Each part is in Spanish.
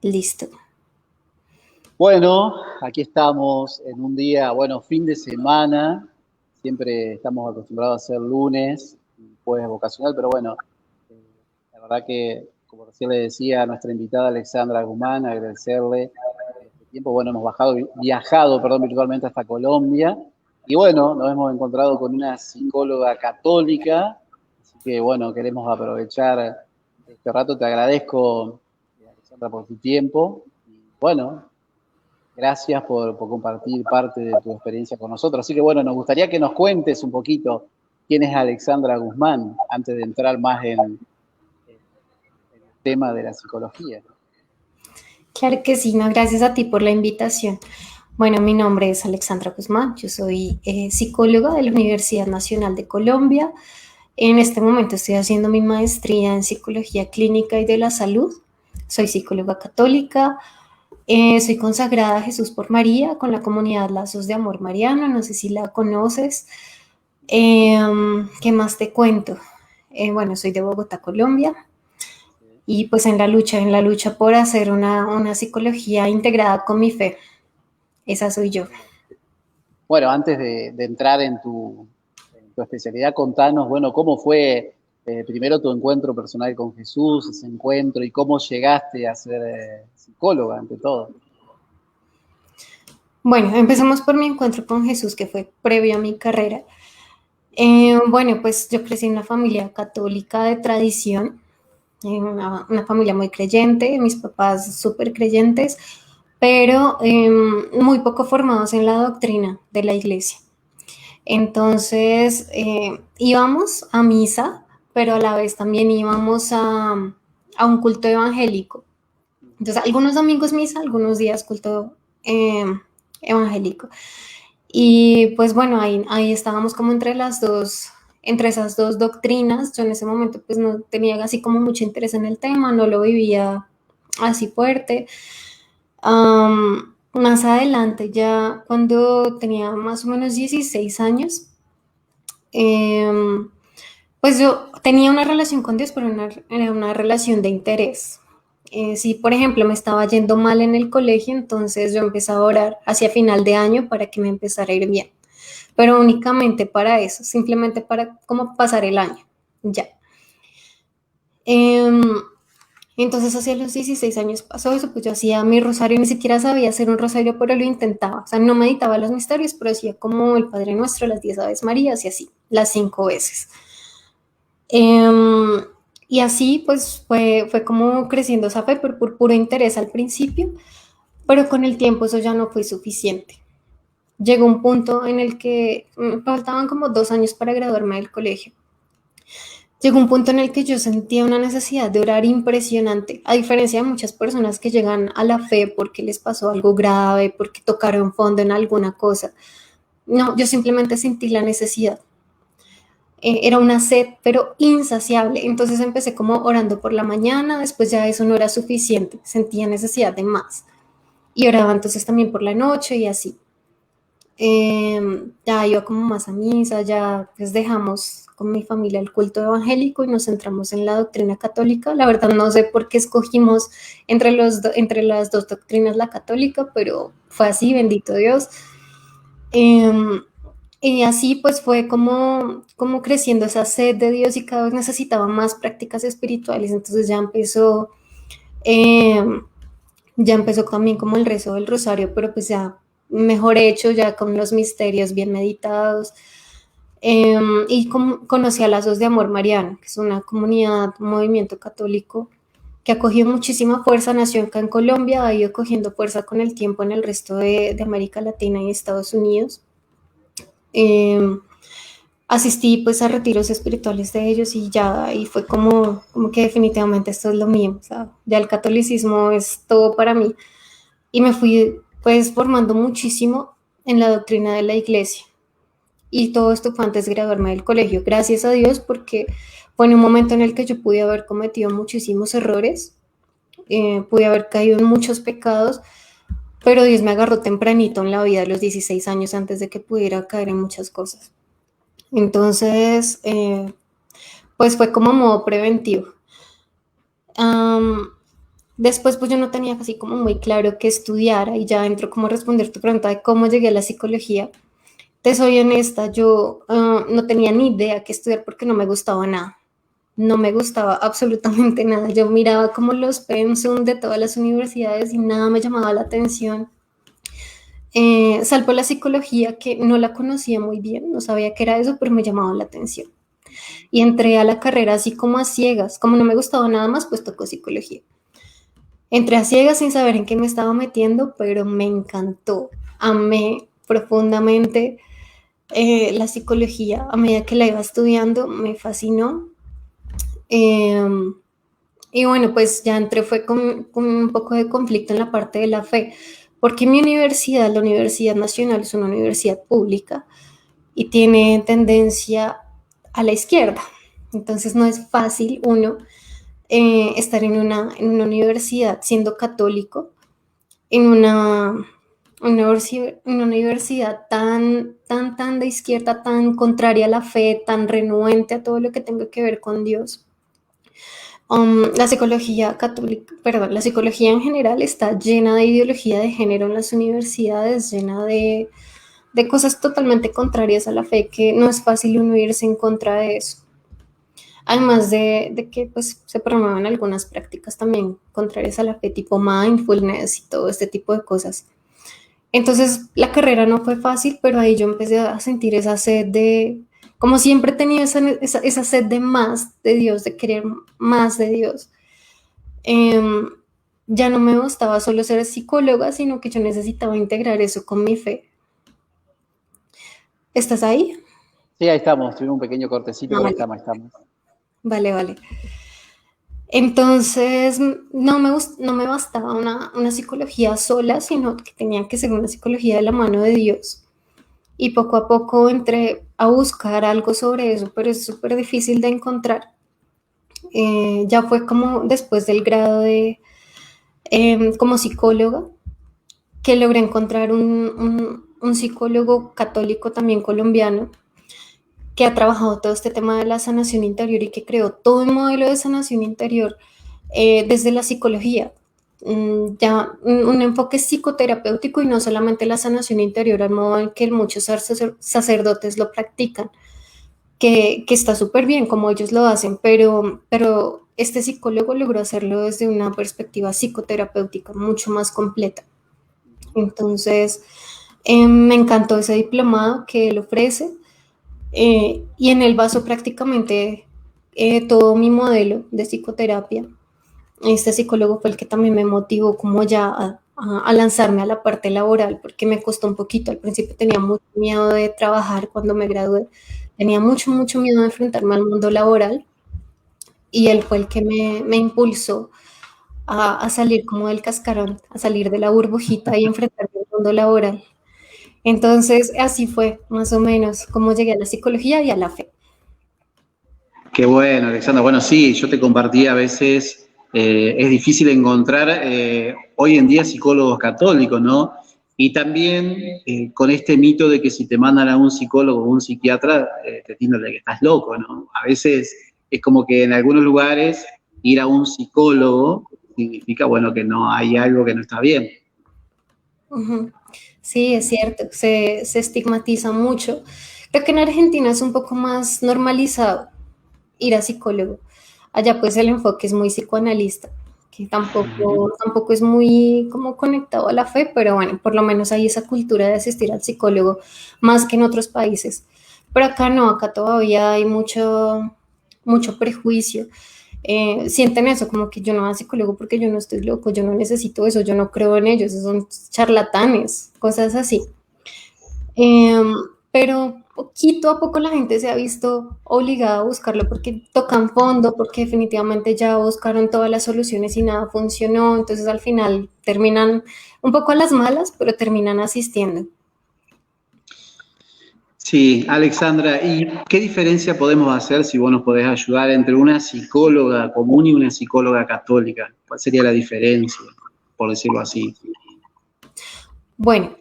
Listo. Bueno, aquí estamos en un día, fin de semana. Siempre estamos acostumbrados a hacer lunes, jueves vocacional, pero bueno, la verdad que, como recién le decía a nuestra invitada Alexandra Guzmán, agradecerle este tiempo. Bueno, hemos viajado, virtualmente hasta Colombia. Y bueno, nos hemos encontrado con una psicóloga católica. Así que bueno, queremos aprovechar este rato. Te agradezco, Alexandra, por tu tiempo. Y bueno, gracias por compartir parte de tu experiencia con nosotros. Así que bueno, nos gustaría que nos cuentes un poquito quién es Alexandra Guzmán, antes de entrar más en el tema de la psicología. Claro que sí, no, gracias a ti por la invitación. Bueno, mi nombre es Alexandra Guzmán, yo soy psicóloga de la Universidad Nacional de Colombia. En este momento estoy haciendo mi maestría en psicología clínica y de la salud. Soy psicóloga católica, soy consagrada a Jesús por María con la comunidad Lazos de Amor Mariano, no sé si la conoces. ¿Qué más te cuento? Bueno, soy de Bogotá, Colombia. Y pues en la lucha por hacer una psicología integrada con mi fe. Esa soy yo. Bueno, antes de entrar en tu especialidad, contanos, bueno, cómo fue primero tu encuentro personal con Jesús, ese encuentro, y cómo llegaste a ser psicóloga, ante todo. Bueno, empezamos por mi encuentro con Jesús, que fue previo a mi carrera. Bueno, pues yo crecí en una familia católica de tradición, en una familia muy creyente, mis papás súper creyentes, pero muy poco formados en la doctrina de la iglesia. Entonces íbamos a misa, pero a la vez también íbamos a un culto evangélico. Entonces, algunos domingos misa, algunos días culto eh, evangélico. Y pues bueno, ahí estábamos como entre esas dos doctrinas. Yo en ese momento pues no tenía así como mucho interés en el tema, no lo vivía así fuerte. Más adelante, ya cuando tenía más o menos 16 años, pues yo tenía una relación con Dios, pero era una relación de interés. Si, por ejemplo, me estaba yendo mal en el colegio, entonces yo empezaba a orar hacia final de año para que me empezara a ir bien, pero únicamente para eso, simplemente para como pasar el año, ya. Em, entonces hacia los 16 años pasó eso, pues yo hacía mi rosario, ni siquiera sabía hacer un rosario, pero lo intentaba, o sea, no meditaba los misterios, pero hacía como el Padre Nuestro, las 10 Aves Marías y así, las 5 veces. Eh, y así pues fue como creciendo esa fe por puro interés al principio, pero con el tiempo eso ya no fue suficiente. Llegó un punto en el que me faltaban como 2 años para graduarme del colegio. Llegó un punto en el que yo sentía una necesidad de orar impresionante, a diferencia de muchas personas que llegan a la fe porque les pasó algo grave, porque tocaron fondo en alguna cosa. No, yo simplemente sentí la necesidad. Era una sed, pero insaciable. Entonces empecé como orando por la mañana, después ya eso no era suficiente, sentía necesidad de más. Y oraba entonces también por la noche y así. Ya iba como más a misa, ya pues dejamos con mi familia el culto evangélico y nos centramos en la doctrina católica. La verdad no sé por qué escogimos entre las dos doctrinas la católica, pero fue así, bendito Dios. Eh, y así pues fue como creciendo esa sed de Dios y cada vez necesitaba más prácticas espirituales. Entonces eh, ya empezó también como el rezo del rosario, pero pues ya mejor hecho, ya con los misterios bien meditados. Y conocí a Lazos de Amor Mariano, que es una comunidad, un movimiento católico que ha cogido muchísima fuerza, nació acá en Colombia, ha ido cogiendo fuerza con el tiempo en el resto de América Latina y Estados Unidos. Eh, Asistí pues a retiros espirituales de ellos y ya y fue como que definitivamente esto es lo mío, o sea, ya el catolicismo es todo para mí y me fui pues formando muchísimo en la doctrina de la iglesia y todo esto fue antes de graduarme del colegio, gracias a Dios porque fue en un momento en el que yo pude haber cometido muchísimos errores, pude haber caído en muchos pecados, pero Dios me agarró tempranito en la vida a los 16 años antes de que pudiera caer en muchas cosas. Entonces, pues fue como modo preventivo. Um, Después, pues yo no tenía así como muy claro qué estudiar y ya entro como a responder tu pregunta de cómo llegué a la psicología. Te soy honesta, yo no tenía ni idea qué estudiar porque no me gustaba nada. No me gustaba absolutamente nada. Yo miraba como los pensum de todas las universidades y nada me llamaba la atención. Salvo la psicología, que no la conocía muy bien, no sabía qué era eso, pero me llamaba la atención. Y entré a la carrera así como a ciegas. Como no me gustaba nada más, pues tocó psicología. Entré a ciegas sin saber en qué me estaba metiendo, pero me encantó. Amé profundamente la psicología. A medida que la iba estudiando, me fascinó. Eh, y bueno, pues ya entré fue con un poco de conflicto en la parte de la fe, porque mi universidad, la Universidad Nacional, es una universidad pública y tiene tendencia a la izquierda. Entonces no es fácil uno estar en una universidad siendo católico, en una universidad tan de izquierda, tan contraria a la fe, tan renuente a todo lo que tenga que ver con Dios. La psicología católica, perdón, la psicología en general está llena de ideología de género en las universidades, llena de cosas totalmente contrarias a la fe, que no es fácil uno irse en contra de eso. Además de que pues, se promueven algunas prácticas también contrarias a la fe, tipo mindfulness y todo este tipo de cosas. Entonces la carrera no fue fácil, pero ahí yo empecé a sentir esa sed de, como siempre he tenido esa sed de más de Dios, de querer más de Dios. Eh, ya no me bastaba solo ser psicóloga, sino que yo necesitaba integrar eso con mi fe. ¿Estás ahí? Sí, ahí estamos, tuvimos un pequeño cortecito, No, pero vale, ahí estamos. vale, vale. Entonces, no me bastaba una psicología sola, sino que tenía que ser una psicología de la mano de Dios. Y poco a poco entré a buscar algo sobre eso, pero es súper difícil de encontrar. Ya fue como después del grado de como psicóloga que logré encontrar un psicólogo católico también colombiano que ha trabajado todo este tema de la sanación interior y que creó todo un modelo de sanación interior desde la psicología. Ya un enfoque psicoterapéutico y no solamente la sanación interior al modo en que muchos sacerdotes lo practican, que está súper bien como ellos lo hacen, pero este psicólogo logró hacerlo desde una perspectiva psicoterapéutica mucho más completa. Entonces, me encantó ese diplomado que él ofrece y en él basó prácticamente todo mi modelo de psicoterapia. Este psicólogo fue el que también me motivó como ya a lanzarme a la parte laboral, porque me costó un poquito. Al principio tenía mucho miedo de trabajar cuando me gradué, tenía mucho miedo de enfrentarme al mundo laboral y él fue el que me impulsó a salir como del cascarón, a salir de la burbujita y enfrentarme al mundo laboral. Entonces, así fue más o menos como llegué a la psicología y a la fe. Qué bueno, Alexandra. Bueno, sí, yo te compartí a veces, es difícil encontrar hoy en día psicólogos católicos, ¿no? Y también con este mito de que si te mandan a un psicólogo o un psiquiatra, te tildan de que estás loco, ¿no? A veces es como que en algunos lugares ir a un psicólogo significa, bueno, que no hay algo que no está bien. Ujú. Sí, es cierto, se estigmatiza mucho. Creo que en Argentina es un poco más normalizado ir a psicólogo. Allá pues el enfoque es muy psicoanalista, que tampoco es muy como conectado a la fe, pero bueno, por lo menos hay esa cultura de asistir al psicólogo más que en otros países. Pero acá no, acá todavía hay mucho prejuicio. Sienten eso, como que yo no voy a psicólogo porque yo no estoy loco, yo no necesito eso, yo no creo en ellos, esos son charlatanes, cosas así. Eh, pero poquito a poco la gente se ha visto obligada a buscarlo porque tocan fondo, porque definitivamente ya buscaron todas las soluciones y nada funcionó, entonces al final terminan un poco a las malas, pero terminan asistiendo. Sí, Alexandra, ¿y qué diferencia podemos hacer si vos nos podés ayudar entre una psicóloga común y una psicóloga católica? ¿Cuál sería la diferencia, por decirlo así? Bueno,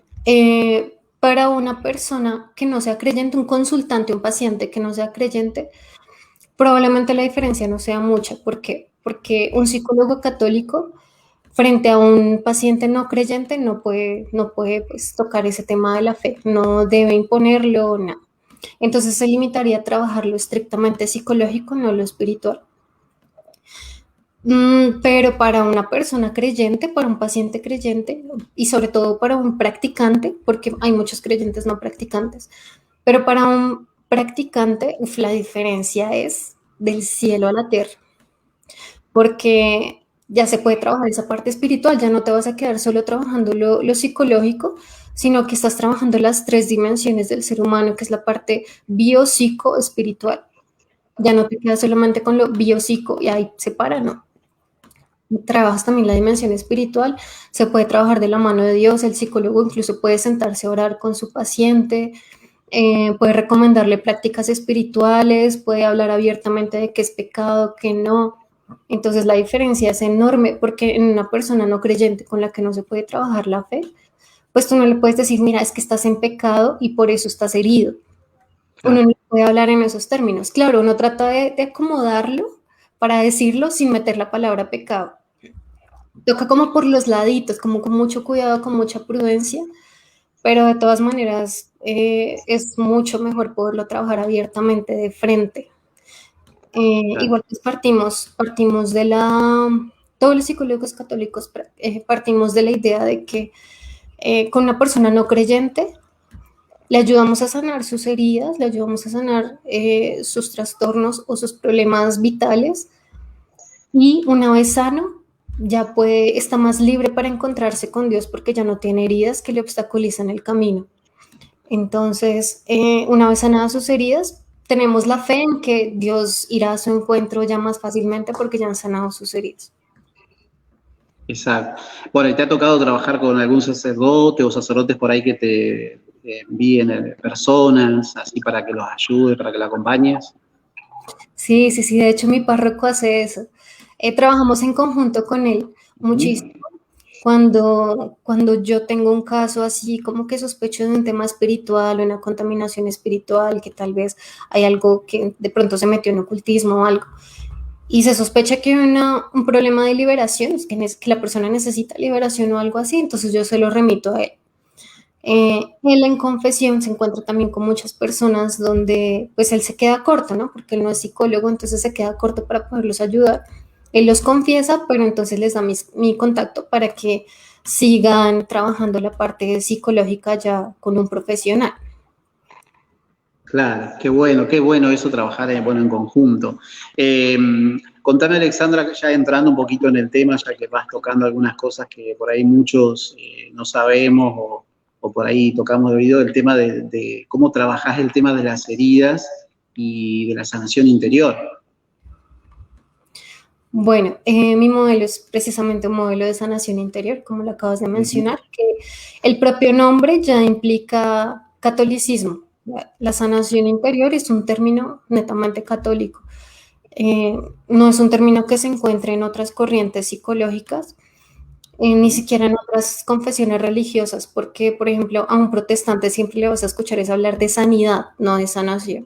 para una persona que no sea creyente, un consultante, un paciente que no sea creyente, probablemente la diferencia no sea mucha. ¿Por qué? Porque un psicólogo católico frente a un paciente no creyente no puede pues, tocar ese tema de la fe, no debe imponerlo, nada. Entonces se limitaría a trabajar lo estrictamente psicológico, no lo espiritual. Pero para una persona creyente, para un paciente creyente y sobre todo para un practicante, porque hay muchos creyentes no practicantes, pero para un practicante, uf, la diferencia es del cielo a la tierra, porque ya se puede trabajar esa parte espiritual, ya no te vas a quedar solo trabajando lo psicológico, sino que estás trabajando las tres dimensiones del ser humano, que es la parte biopsico espiritual. Ya no te quedas solamente con lo biopsico y ahí se para, ¿no? Trabajas también la dimensión espiritual, se puede trabajar de la mano de Dios, el psicólogo incluso puede sentarse a orar con su paciente, puede recomendarle prácticas espirituales, puede hablar abiertamente de qué es pecado, qué no. Entonces la diferencia es enorme porque en una persona no creyente con la que no se puede trabajar la fe, pues tú no le puedes decir, mira, es que estás en pecado y por eso estás herido. Uno Claro, no puede hablar en esos términos. Claro, uno trata de acomodarlo para decirlo sin meter la palabra pecado. Toca como por los laditos, como con mucho cuidado, con mucha prudencia, pero de todas maneras es mucho mejor poderlo trabajar abiertamente de frente. claro. Igual pues partimos de la, todos los psicólogos católicos partimos de la idea de que con una persona no creyente le ayudamos a sanar sus heridas, le ayudamos a sanar sus trastornos o sus problemas vitales y una vez sano ya está más libre para encontrarse con Dios porque ya no tiene heridas que le obstaculizan el camino. Entonces, una vez sanadas sus heridas, tenemos la fe en que Dios irá a su encuentro ya más fácilmente porque ya han sanado sus heridas. Exacto. Bueno, ¿y te ha tocado trabajar con algún sacerdote o sacerdotes por ahí que te envíen personas, así para que los ayude, para que la acompañes? Sí, sí, sí, de hecho mi párroco hace eso. Trabajamos en conjunto con él muchísimo. Ujú. Cuando yo tengo un caso así como que sospecho de un tema espiritual o una contaminación espiritual, que tal vez hay algo que de pronto se metió en ocultismo o algo, y se sospecha que hay un problema de liberación, es que la persona necesita liberación o algo así, entonces yo se lo remito a él. Él en confesión se encuentra también con muchas personas donde pues él se queda corto, ¿no? Porque él no es psicólogo, entonces se queda corto para poderlos ayudar. Él los confiesa, pero entonces les da mi contacto para que sigan trabajando la parte psicológica ya con un profesional. Claro, qué bueno eso trabajar bueno, en conjunto. Eh, Contame, Alexandra, ya entrando un poquito en el tema, ya que vas tocando algunas cosas que por ahí muchos no sabemos o por ahí tocamos de oído, el tema de cómo trabajás el tema de las heridas y de la sanación interior. Bueno, mi modelo es precisamente un modelo de sanación interior, como lo acabas de Ujú. mencionar, que el propio nombre ya implica catolicismo. La sanación interior es un término netamente católico. Eh, no es un término que se encuentre en otras corrientes psicológicas, ni siquiera en otras confesiones religiosas, porque, por ejemplo, a un protestante siempre le vas a escuchar es hablar de sanidad, no de sanación.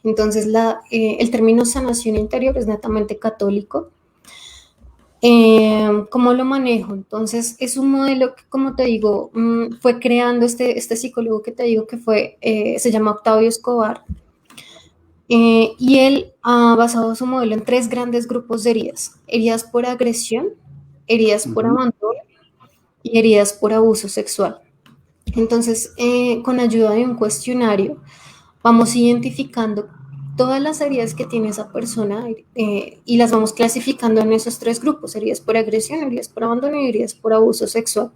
Entonces, el término sanación interior es netamente católico. ¿Cómo lo manejo? Entonces, es un modelo que, como te digo, fue creando este psicólogo que te digo que se llama Octavio Escobar, y él ha basado su modelo en tres grandes grupos de heridas: heridas por agresión, heridas por Ujú. abandono y heridas por abuso sexual. Entonces, con ayuda de un cuestionario, vamos identificando todas las heridas que tiene esa persona y las vamos clasificando en esos tres grupos: heridas por agresión, heridas por abandono y heridas por abuso sexual.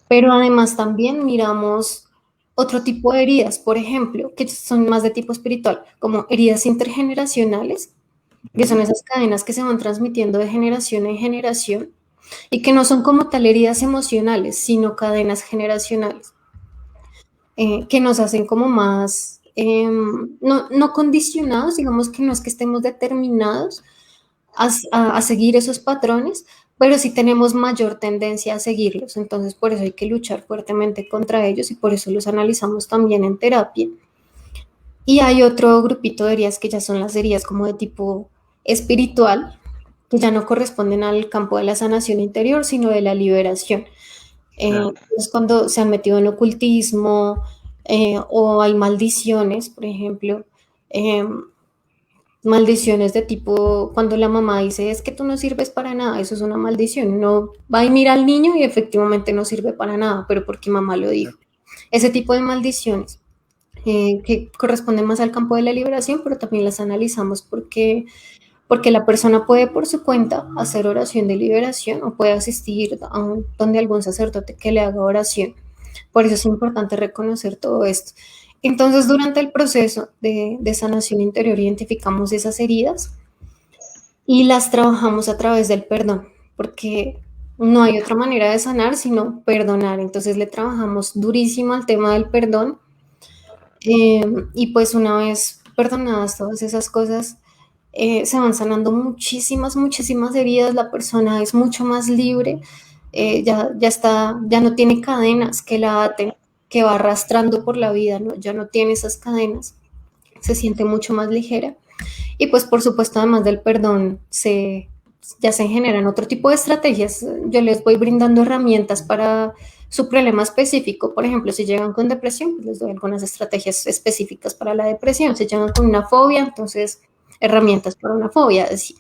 Pero además también miramos otro tipo de heridas, por ejemplo, que son más de tipo espiritual, como heridas intergeneracionales, que son Ujú. esas cadenas que se van transmitiendo de generación en generación y que no son como tal heridas emocionales, sino cadenas generacionales, que nos hacen como más, no condicionados, digamos que no es que estemos determinados a seguir esos patrones, pero sí tenemos mayor tendencia a seguirlos. Entonces, por eso hay que luchar fuertemente contra ellos y por eso los analizamos también en terapia. Y hay otro grupito de heridas que ya son las heridas como de tipo espiritual, que ya no corresponden al campo de la sanación interior, sino de la liberación. Claro. Es cuando se han metido en ocultismo o hay maldiciones, por ejemplo, eh, maldiciones de tipo, cuando la mamá dice, es que tú no sirves para nada, eso es una maldición. Uno va y mira al niño y efectivamente no sirve para nada, pero porque mamá lo dijo. Ese tipo de maldiciones que corresponden más al campo de la liberación, pero también las analizamos porque la persona puede por su cuenta hacer oración de liberación o puede asistir a donde algún sacerdote que le haga oración. Por eso es importante reconocer todo esto. Entonces, durante el proceso de sanación interior, identificamos esas heridas y las trabajamos a través del perdón, porque no hay otra manera de sanar sino perdonar. Entonces, le trabajamos durísimo al tema del perdón y pues una vez perdonadas todas esas cosas, se van sanando muchísimas, muchísimas heridas, la persona es mucho más libre, ya está, ya no tiene cadenas que la aten, que va arrastrando por la vida, ¿no? Ya no tiene esas cadenas, se siente mucho más ligera. Y pues por supuesto, además del perdón, ya se generan otro tipo de estrategias. Yo les voy brindando herramientas para su problema específico. Por ejemplo, si llegan con depresión, pues les doy algunas estrategias específicas para la depresión. Si llegan con una fobia, entonces herramientas para una fobia. Así.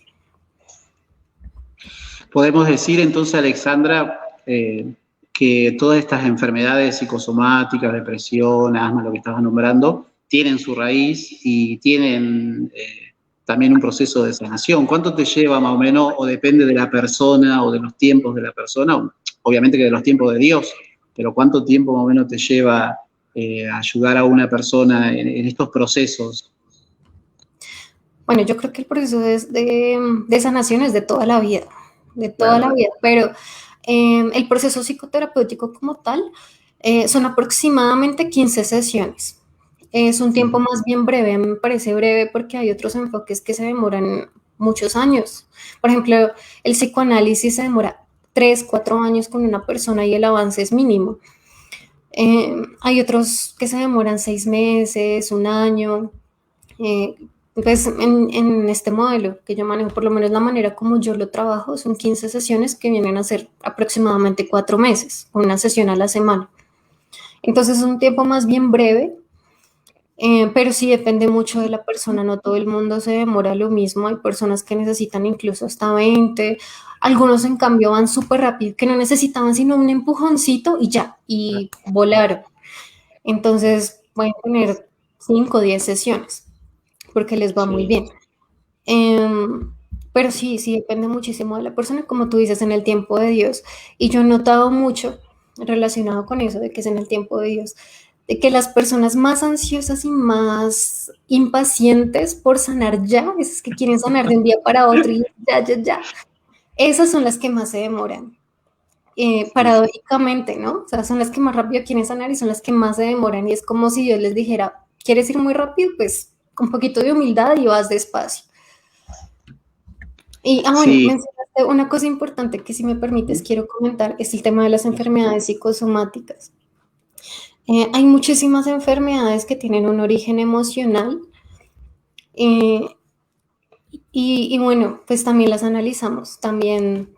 Podemos decir entonces, Alexandra, que todas estas enfermedades psicosomáticas, depresión, asma, lo que estabas nombrando, tienen su raíz y tienen también un proceso de sanación. ¿Cuánto te lleva más o menos, o depende de la persona o de los tiempos de la persona? Obviamente que de los tiempos de Dios, pero ¿cuánto tiempo más o menos te lleva ayudar a una persona en estos procesos? Bueno, yo creo que el proceso de sanación es de toda Claro. la vida, pero el proceso psicoterapéutico como tal son aproximadamente 15 sesiones. Es un tiempo más bien breve, me parece breve porque hay otros enfoques que se demoran muchos años. Por ejemplo, el psicoanálisis se demora 3, 4 años con una persona y el avance es mínimo. Hay otros que se demoran 6 meses, un año. Eh, pues en este modelo que yo manejo, por lo menos la manera como yo lo trabajo, son 15 sesiones que vienen a ser aproximadamente 4 meses, una sesión a la semana. Entonces es un tiempo más bien breve, pero sí depende mucho de la persona, no todo el mundo se demora lo mismo, hay personas que necesitan incluso hasta 20, algunos en cambio van súper rápido, que no necesitaban sino un empujoncito y ya, y volaron. Entonces pueden tener 5 o 10 sesiones porque les va muy Sí. bien. Pero sí, sí depende muchísimo de la persona, como tú dices, en el tiempo de Dios. Y yo he notado mucho relacionado con eso, de que es en el tiempo de Dios, de que las personas más ansiosas y más impacientes por sanar ya, esas que quieren sanar de un día para otro y ya, ya, ya, esas son las que más se demoran. Sí, sí. Paradójicamente, ¿no? O sea, son las que más rápido quieren sanar y son las que más se demoran. Y es como si Dios les dijera, ¿quieres ir muy rápido? Pues con un poquito de humildad y vas despacio. Y, bueno, Sí. mencionaste una cosa importante que si me permites quiero comentar, es el tema de las enfermedades psicosomáticas. Hay muchísimas enfermedades que tienen un origen emocional eh, y bueno, pues también las analizamos. También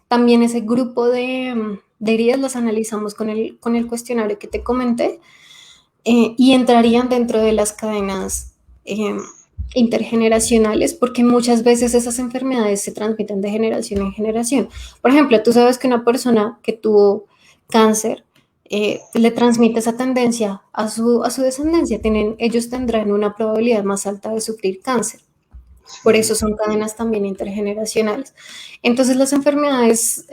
ese grupo de heridas las analizamos con el cuestionario que te comenté y entrarían dentro de las cadenas intergeneracionales porque muchas veces esas enfermedades se transmiten de generación en generación. Por ejemplo, tú sabes que una persona que tuvo cáncer le transmite esa tendencia a su descendencia. Ellos tendrán una probabilidad más alta de sufrir cáncer. Por eso Sí. son cadenas también intergeneracionales. Entonces las enfermedades,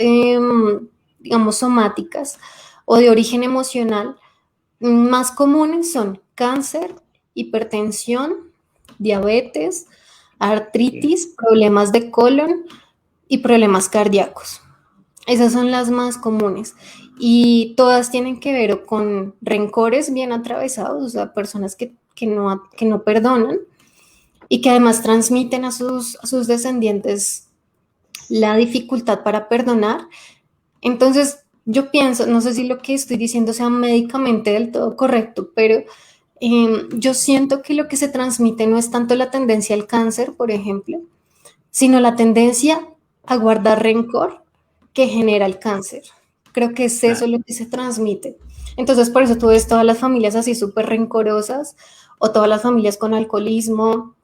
digamos, somáticas o de origen emocional más comunes son cáncer, hipertensión, diabetes, Sí. artritis, problemas de colon y problemas cardíacos. Esas son las más comunes y todas tienen que ver con rencores bien atravesados, o sea, personas que no perdonan y que además transmiten a sus descendientes la dificultad para perdonar. Entonces, yo pienso, no sé si lo que estoy diciendo sea médicamente del todo correcto, pero yo siento que lo que se transmite no es tanto la tendencia al cáncer, por ejemplo, sino la tendencia a guardar rencor que genera el cáncer. Creo que es eso Claro. lo que se transmite. Entonces, por eso tú ves todas las familias así súper rencorosas, o todas las familias con alcoholismo,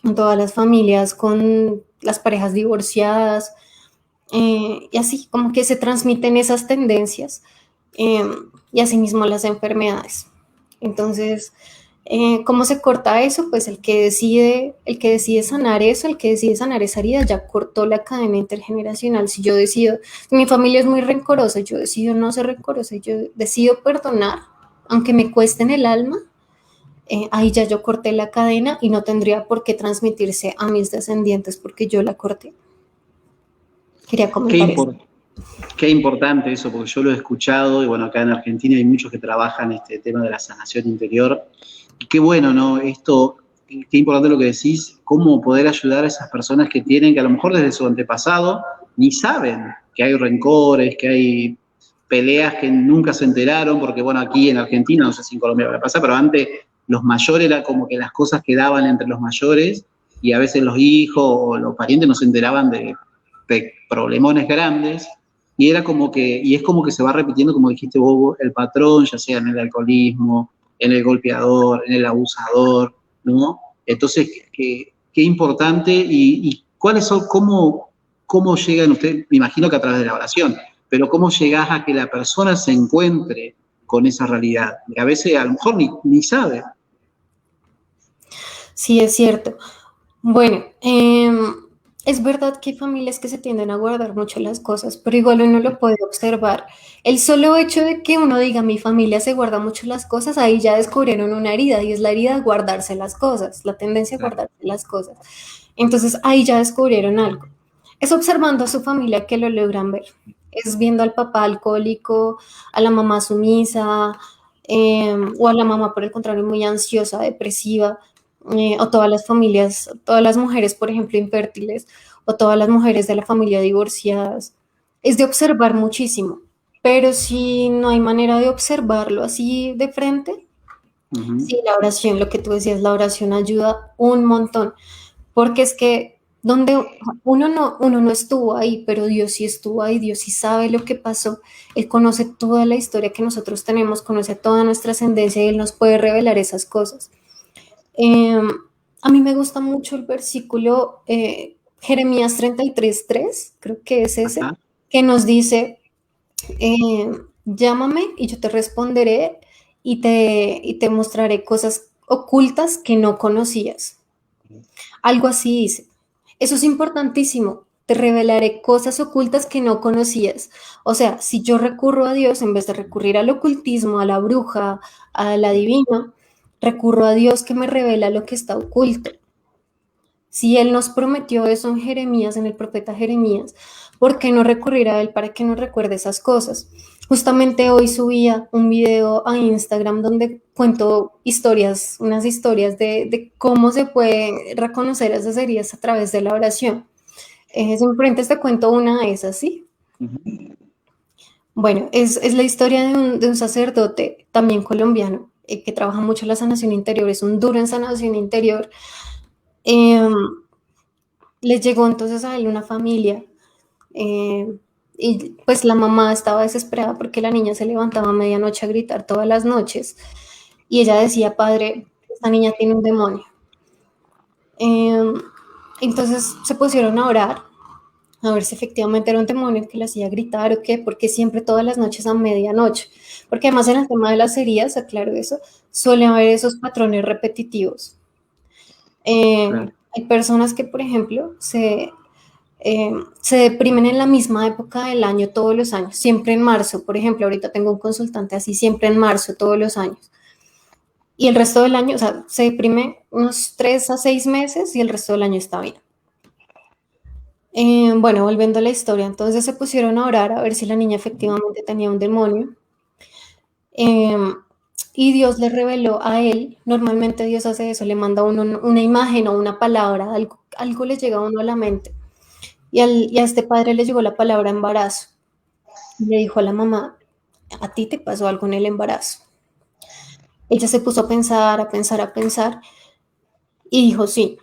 o todas las familias con las parejas divorciadas, y así, como que se transmiten esas tendencias, eh, y asimismo las enfermedades. Entonces, ¿cómo se corta eso? Pues el que decide sanar eso, el que decide sanar esa herida, ya cortó la cadena intergeneracional. Si yo decido, mi familia es muy rencorosa, yo decido no ser rencorosa, yo decido perdonar, aunque me cueste en el alma, ahí ya yo corté la cadena y no tendría por qué transmitirse a mis descendientes porque yo la corté. Quería Qué, comentar eso. impor- Qué importante eso, porque yo lo he escuchado y bueno, acá en Argentina hay muchos que trabajan este tema de la sanación interior. Y qué bueno, ¿no? Esto, qué importante lo que decís, cómo poder ayudar a esas personas que tienen, que a lo mejor desde su antepasado ni saben que hay rencores, que hay peleas que nunca se enteraron, porque bueno, aquí en Argentina, no sé si en Colombia va a pasar, pero antes los mayores era como que las cosas quedaban entre los mayores y a veces los hijos o los parientes no se enteraban de problemones grandes. Y era como que, y es como que se va repitiendo, como dijiste vos, el patrón, ya sea en el alcoholismo, en el golpeador, en el abusador, ¿no? Entonces, qué importante y cuáles son, cómo llegan ustedes, me imagino que a través de la oración, pero cómo llegás a que la persona se encuentre con esa realidad, que a veces a lo mejor ni sabe. Sí, es cierto. Bueno, es verdad que hay familias que se tienden a guardar mucho las cosas, pero igual uno lo puede observar. El solo hecho de que uno diga mi familia se guarda mucho las cosas, ahí ya descubrieron una herida y es la herida de guardarse las cosas, la tendencia a Claro. guardarse las cosas. Entonces ahí ya descubrieron algo. Es observando a su familia que lo logran ver. Es viendo al papá alcohólico, a la mamá sumisa, o a la mamá por el contrario muy ansiosa, depresiva, o todas las familias, todas las mujeres, por ejemplo, infértiles, o todas las mujeres de la familia divorciadas. Es de observar muchísimo, pero si no hay manera de observarlo así de frente, Ujú. sí, la oración, lo que tú decías, la oración ayuda un montón, porque es que donde uno no estuvo ahí, pero Dios sí estuvo ahí, Dios sí sabe lo que pasó, Él conoce toda la historia que nosotros tenemos, conoce toda nuestra ascendencia y Él nos puede revelar esas cosas. Eh, a mí me gusta mucho el versículo Jeremías 33:3, creo que es ese, Ajá. que nos dice, llámame y yo te responderé y te mostraré cosas ocultas que no conocías. Algo así dice. Eso es importantísimo. Te revelaré cosas ocultas que no conocías. O sea, si yo recurro a Dios, en vez de recurrir al ocultismo, a la bruja, a la divina, recurro a Dios que me revela lo que está oculto. Si Él nos prometió eso en Jeremías, en el profeta Jeremías, ¿por qué no recurrir a Él para que nos recuerde esas cosas? Justamente hoy subía un video a Instagram donde cuento historias, unas historias de cómo se puede reconocer esas heridas a través de la oración. Simplemente te cuento una, es así. Ujú. Bueno, es la historia de un sacerdote también colombiano que trabaja mucho en la sanación interior, es un duro en sanación interior. Eh, Les llegó entonces a él una familia y pues la mamá estaba desesperada porque la niña se levantaba a medianoche a gritar todas las noches y ella decía, padre, esta niña tiene un demonio. Eh, entonces se pusieron a orar a ver si efectivamente era un demonio que le hacía gritar o qué, porque siempre todas las noches a medianoche, porque además en el tema de las heridas, aclaro eso, suele haber esos patrones repetitivos. Claro. Hay personas que, por ejemplo, se deprimen en la misma época del año todos los años, siempre en marzo, por ejemplo, ahorita tengo un consultante así, siempre en marzo todos los años. Y el resto del año, o sea, se deprime unos 3 a 6 meses y el resto del año está bien. Bueno, volviendo a la historia, entonces se pusieron a orar a ver si la niña efectivamente tenía un demonio. Eh, y Dios le reveló a él, normalmente Dios hace eso, le manda a uno una imagen o una palabra, algo le llega a uno a la mente. Y a este padre le llegó la palabra embarazo. Y le dijo a la mamá, a ti te pasó algo en el embarazo. Ella se puso a pensar, a pensar, a pensar y dijo, sí,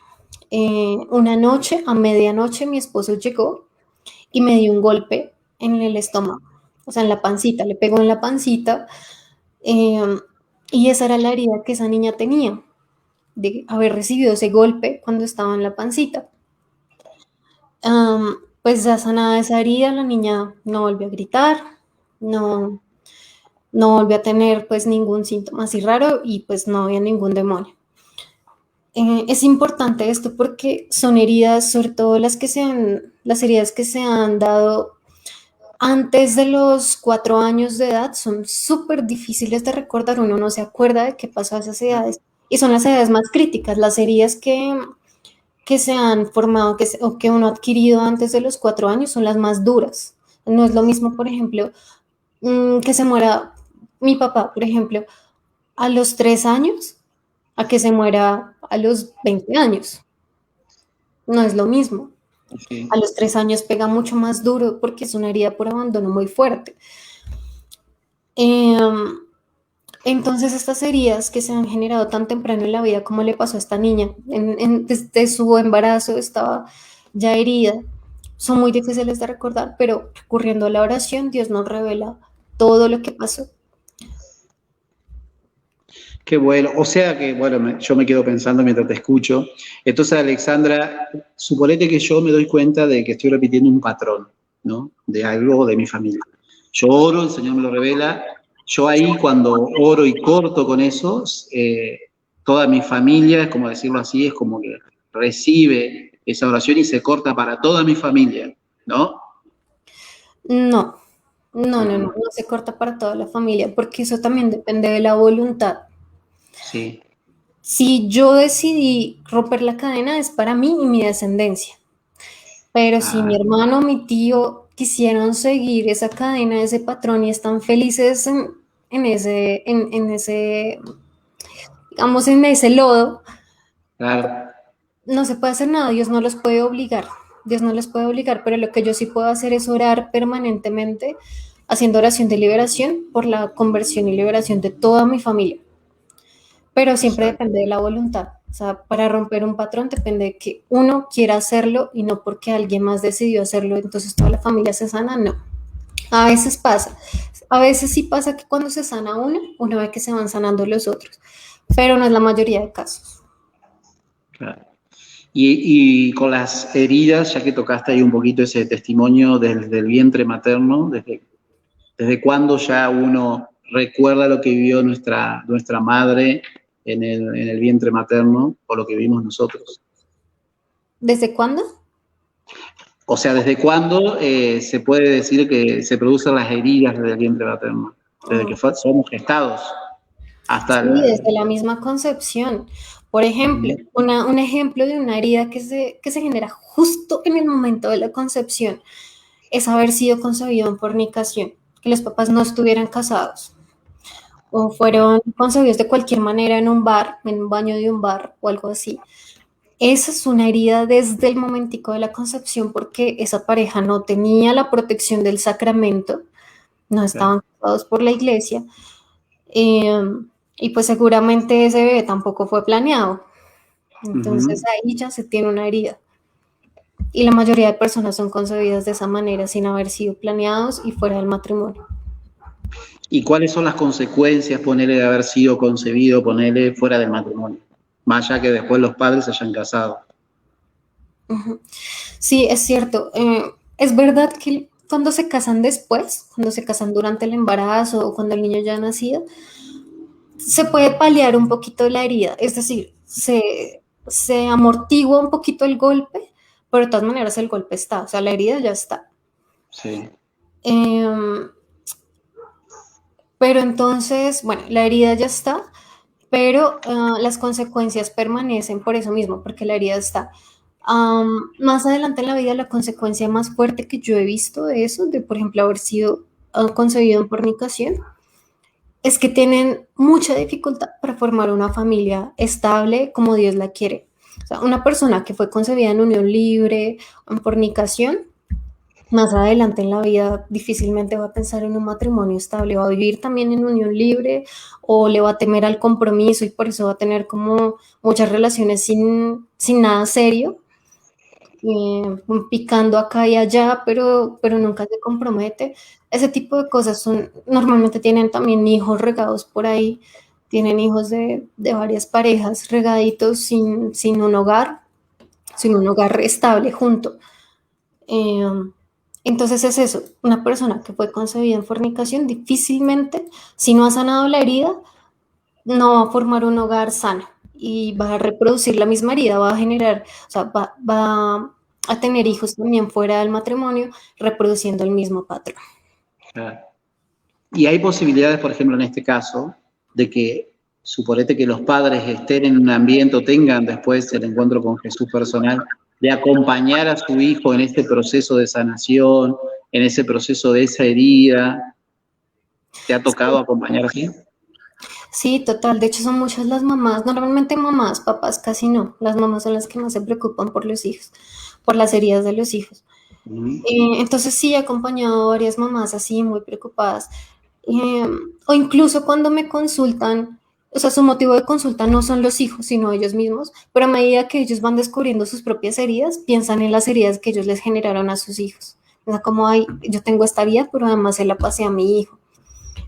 una noche, a medianoche, mi esposo llegó y me dio un golpe en el estómago, o sea, en la pancita, le pegó en la pancita, eh, y esa era la herida que esa niña tenía, de haber recibido ese golpe cuando estaba en la pancita. Pues ya sanada esa herida, la niña no volvió a gritar, no, no volvió a tener pues ningún síntoma así raro y pues no había ningún demonio. Es importante esto porque son heridas, sobre todo las heridas que se han dado antes de los 4 años de edad, son súper difíciles de recordar, uno no se acuerda de qué pasó a esas edades y son las edades más críticas, las heridas que se han formado o que uno ha adquirido antes de los 4 años son las más duras. No es lo mismo, por ejemplo, que se muera mi papá, por ejemplo, a los 3 años, a que se muera a los 20 años. No es lo mismo. Sí. A los 3 años pega mucho más duro porque es una herida por abandono muy fuerte. Entonces, estas heridas que se han generado tan temprano en la vida, como le pasó a esta niña, desde su embarazo estaba ya herida, son muy difíciles de recordar, pero recurriendo a la oración, Dios nos revela todo lo que pasó. Qué bueno. O sea que, bueno, yo me quedo pensando mientras te escucho. Entonces, Alexandra, suponete que yo me doy cuenta de que estoy repitiendo un patrón, ¿no? De algo de mi familia. Yo oro, el Señor me lo revela. Yo ahí cuando oro y corto con eso, toda mi familia, es como decirlo así, es como que recibe esa oración y se corta para toda mi familia, ¿no? No, no se corta para toda la familia, porque eso también depende de la voluntad. Sí. Si yo decidí romper la cadena, es para mí y mi descendencia. Pero si Ah, mi hermano o mi tío quisieron seguir esa cadena, ese patrón y están felices en ese, digamos, en ese lodo, claro. no se puede hacer nada, Dios no los puede obligar. Dios no los puede obligar, pero lo que yo sí puedo hacer es orar permanentemente, haciendo oración de liberación por la conversión y liberación de toda mi familia. Pero siempre Exacto. depende de la voluntad. O sea, para romper un patrón depende de que uno quiera hacerlo y no porque alguien más decidió hacerlo, entonces toda la familia se sana, no. A veces pasa. A veces sí pasa que cuando se sana uno ve que se van sanando los otros, pero no es la mayoría de casos. Claro. Y con las heridas, ya que tocaste ahí un poquito ese testimonio del vientre materno, desde cuándo ya uno recuerda lo que vivió nuestra madre en el vientre materno o lo que vivimos nosotros. ¿Desde cuándo? O sea, ¿desde cuándo se puede decir que se producen las heridas desde el vientre materno? Desde que somos gestados hasta Sí, desde la misma concepción. Por ejemplo, un ejemplo de una herida que se genera justo en el momento de la concepción es haber sido concebido en fornicación, que los papás no estuvieran casados o fueron concebidos de cualquier manera en un bar, en un baño de un bar o algo así. Esa es una herida desde el momentico de la concepción porque esa pareja no tenía la protección del sacramento, no estaban casados por la iglesia, eh, y pues seguramente ese bebé tampoco fue planeado. Entonces Uh-huh. ahí ya se tiene una herida. Y la mayoría de personas son concebidas de esa manera, sin haber sido planeados y fuera del matrimonio. ¿Y cuáles son las consecuencias, ponerle de haber sido concebido, ponerle fuera del matrimonio? Más allá que después los padres se hayan casado. Ujú. Sí, es cierto. Es verdad que cuando se casan después, cuando se casan durante el embarazo o cuando el niño ya ha nacido, se puede paliar un poquito la herida, es decir, se amortigua un poquito el golpe, pero de todas maneras el golpe está, o sea, la herida ya está. Sí. Em, pero entonces, bueno, la herida ya está, pero las consecuencias permanecen por eso mismo, porque la herida está. Más adelante en la vida, la consecuencia más fuerte que yo he visto de eso, de por ejemplo haber sido concebido en fornicación, es que tienen mucha dificultad para formar una familia estable como Dios la quiere. O sea, una persona que fue concebida en unión libre, en fornicación, más adelante en la vida difícilmente va a pensar en un matrimonio estable, va a vivir también en unión libre o le va a temer al compromiso y por eso va a tener como muchas relaciones sin nada serio. picando acá y allá, pero nunca se compromete. Ese tipo de cosas normalmente tienen también hijos regados por ahí, tienen hijos de varias parejas regaditos sin un hogar estable junto. Eh, entonces es eso, una persona que fue concebida en fornicación difícilmente, si no ha sanado la herida, no va a formar un hogar sano y va a reproducir la misma herida, va a generar, o sea, va a tener hijos también fuera del matrimonio, reproduciendo el mismo patrón. Claro. Y hay posibilidades, por ejemplo, en este caso, de que, suponete que los padres estén en un ambiente o tengan después el encuentro con Jesús personal, de acompañar a su hijo en este proceso de sanación, en ese proceso de esa herida. ¿Te ha tocado acompañar así? Sí, total. De hecho, son muchas las mamás, normalmente mamás, papás casi no. Las mamás son las que más se preocupan por los hijos, por las heridas de los hijos. Entonces sí, he acompañado a varias mamás así, muy preocupadas. O incluso cuando me consultan, o sea, su motivo de consulta no son los hijos, sino ellos mismos, pero a medida que ellos van descubriendo sus propias heridas, piensan en las heridas que ellos les generaron a sus hijos. O sea, como, ay, yo tengo esta herida, pero además se la pasé a mi hijo.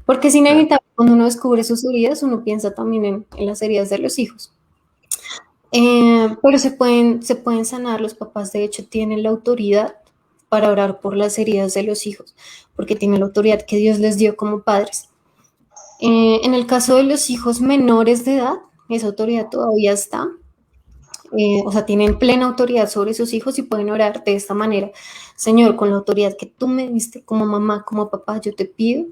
Porque es Claro. inevitable, cuando uno descubre sus heridas, uno piensa también en las heridas de los hijos. Pero se pueden sanar, los papás de hecho tienen la autoridad para orar por las heridas de los hijos, porque tienen la autoridad que Dios les dio como padres. En el caso de los hijos menores de edad, esa autoridad todavía está, o sea, tienen plena autoridad sobre sus hijos y pueden orar de esta manera. Señor, con la autoridad que tú me diste como mamá, como papá, yo te pido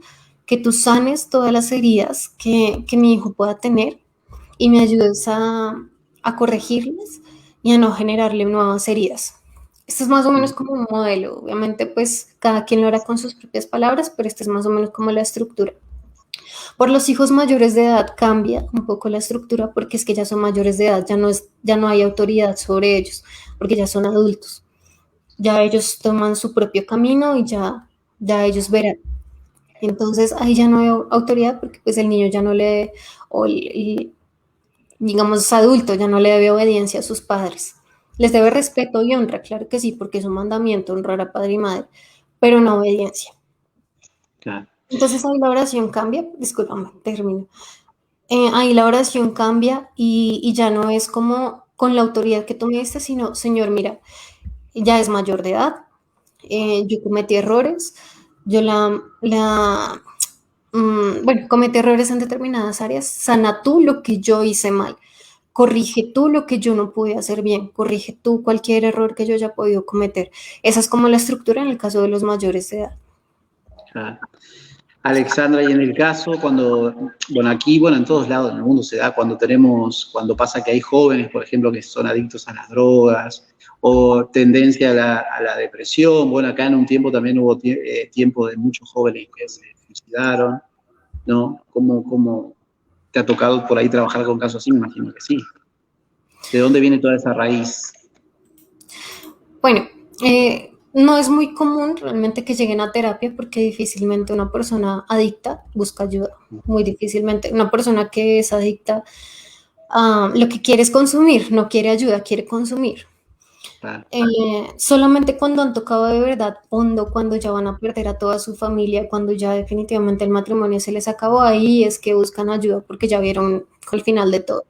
que tú sanes todas las heridas que mi hijo pueda tener y me ayudes a corregirlas y a no generarle nuevas heridas. Esto es más o menos como un modelo. Obviamente, pues cada quien lo hará con sus propias palabras, pero este es más o menos como la estructura. Por los hijos mayores de edad cambia un poco la estructura porque es que ya son mayores de edad, ya no hay autoridad sobre ellos, porque ya son adultos. Ya ellos toman su propio camino y ya ellos verán. Entonces ahí ya no hay autoridad porque pues el niño ya no le, o digamos adulto, ya no le debe obediencia a sus padres. Les debe respeto y honra, claro que sí, porque es un mandamiento honrar a padre y madre, pero no obediencia. Claro. Entonces ahí la oración cambia, discúlpame, termino. Ahí la oración cambia y ya no es como con la autoridad que tú me diste, sino, Señor, mira, ya es mayor de edad, yo cometí errores, yo bueno, cometí errores en determinadas áreas, sana tú lo que yo hice mal, corrige tú lo que yo no pude hacer bien, corrige tú cualquier error que yo haya podido cometer. Esa es como la estructura en el caso de los mayores de edad. Claro. Alexandra, y en el caso cuando, bueno, aquí, bueno, en todos lados en el mundo se da cuando pasa que hay jóvenes, por ejemplo, que son adictos a las drogas o tendencia a la depresión. Bueno, acá en un tiempo también hubo tiempo de muchos jóvenes que se suicidaron, ¿no? ¿Cómo te ha tocado por ahí trabajar con casos así? Me imagino que sí. ¿De dónde viene toda esa raíz? Bueno, no es muy común realmente que lleguen a terapia porque difícilmente una persona adicta busca ayuda, muy difícilmente. Una persona que es adicta lo que quiere es consumir, no quiere ayuda, quiere consumir. Claro. Solamente cuando han tocado de verdad hondo, cuando ya van a perder a toda su familia, cuando ya definitivamente el matrimonio se les acabó, ahí es que buscan ayuda porque ya vieron el final de todo.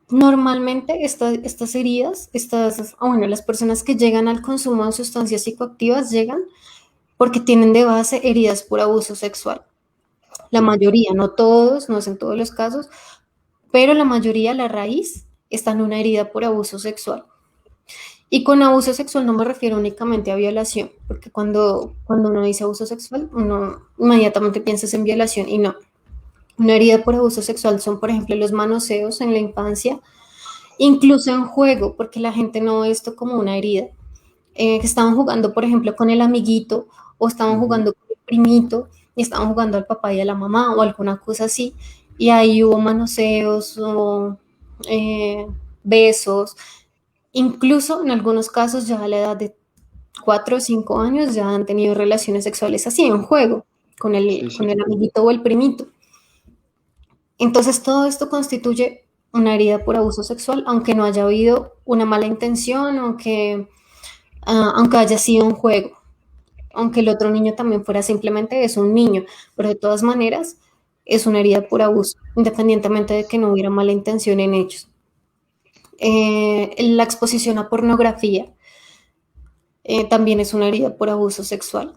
Normalmente estas heridas, bueno, las personas que llegan al consumo de sustancias psicoactivas llegan porque tienen de base heridas por abuso sexual. La mayoría, no todos, no es en todos los casos, pero la mayoría, la raíz, está en una herida por abuso sexual. Y con abuso sexual no me refiero únicamente a violación, porque cuando uno dice abuso sexual, uno inmediatamente piensa en violación y no. Una herida por abuso sexual son, por ejemplo, los manoseos en la infancia, incluso en juego, porque la gente no ve esto como una herida. Que estaban jugando, por ejemplo, con el amiguito o estaban jugando con el primito y estaban jugando al papá y a la mamá o alguna cosa así, y ahí hubo manoseos o besos. Incluso en algunos casos ya a la edad de 4 o 5 años ya han tenido relaciones sexuales así en juego con Sí, sí. el amiguito o el primito. Entonces todo esto constituye una herida por abuso sexual, aunque no haya habido una mala intención, aunque haya sido un juego, aunque el otro niño también fuera simplemente es un niño, pero de todas maneras es una herida por abuso, independientemente de que no hubiera mala intención en ellos. La exposición a pornografía también es una herida por abuso sexual.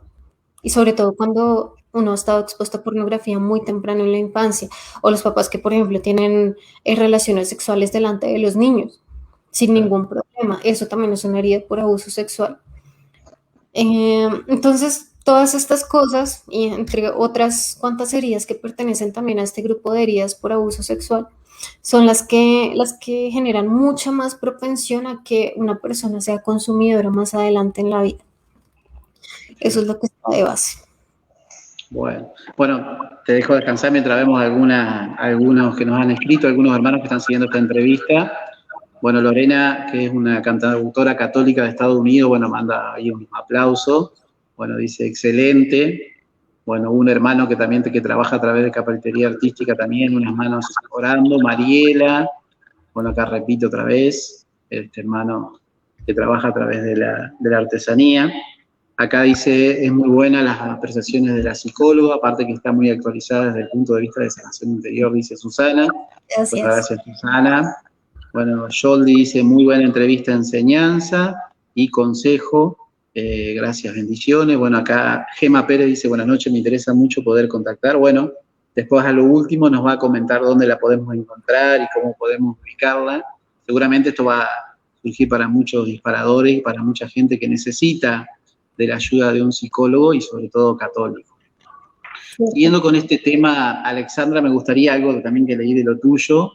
Y sobre todo cuando uno ha estado expuesto a pornografía muy temprano en la infancia, o los papás que, por ejemplo, tienen relaciones sexuales delante de los niños, sin ningún problema. Eso también es una herida por abuso sexual. Entonces, todas estas cosas, y entre otras cuantas heridas que pertenecen también a este grupo de heridas por abuso sexual, son las que generan mucha más propensión a que una persona sea consumidora más adelante en la vida. Eso es lo que está de base. Bueno, te dejo descansar mientras vemos algunos que nos han escrito, algunos hermanos que están siguiendo esta entrevista. Bueno, Lorena, que es una cantautora católica de Estados Unidos, bueno, manda ahí un aplauso. Bueno, dice, excelente. Bueno, un hermano que también que trabaja a través de Capatería Artística también, unas manos orando, Mariela. Bueno, acá repito otra vez, este hermano que trabaja a través de la artesanía. Acá dice, es muy buena las apreciaciones de la psicóloga, aparte que está muy actualizada desde el punto de vista de sanación interior, dice Susana. Pues Gracias. gracias, Susana. Bueno, Yoldi dice, muy buena entrevista, enseñanza y consejo. Gracias, bendiciones. Bueno, acá Gema Pérez dice, buenas noches, me interesa mucho poder contactar. Bueno, después a lo último nos va a comentar dónde la podemos encontrar y cómo podemos ubicarla. Seguramente esto va a surgir para muchos disparadores y para mucha gente que necesita de la ayuda de un psicólogo y sobre todo católico. Siguiendo con este tema, Alexandra, me gustaría algo también que leí de lo tuyo,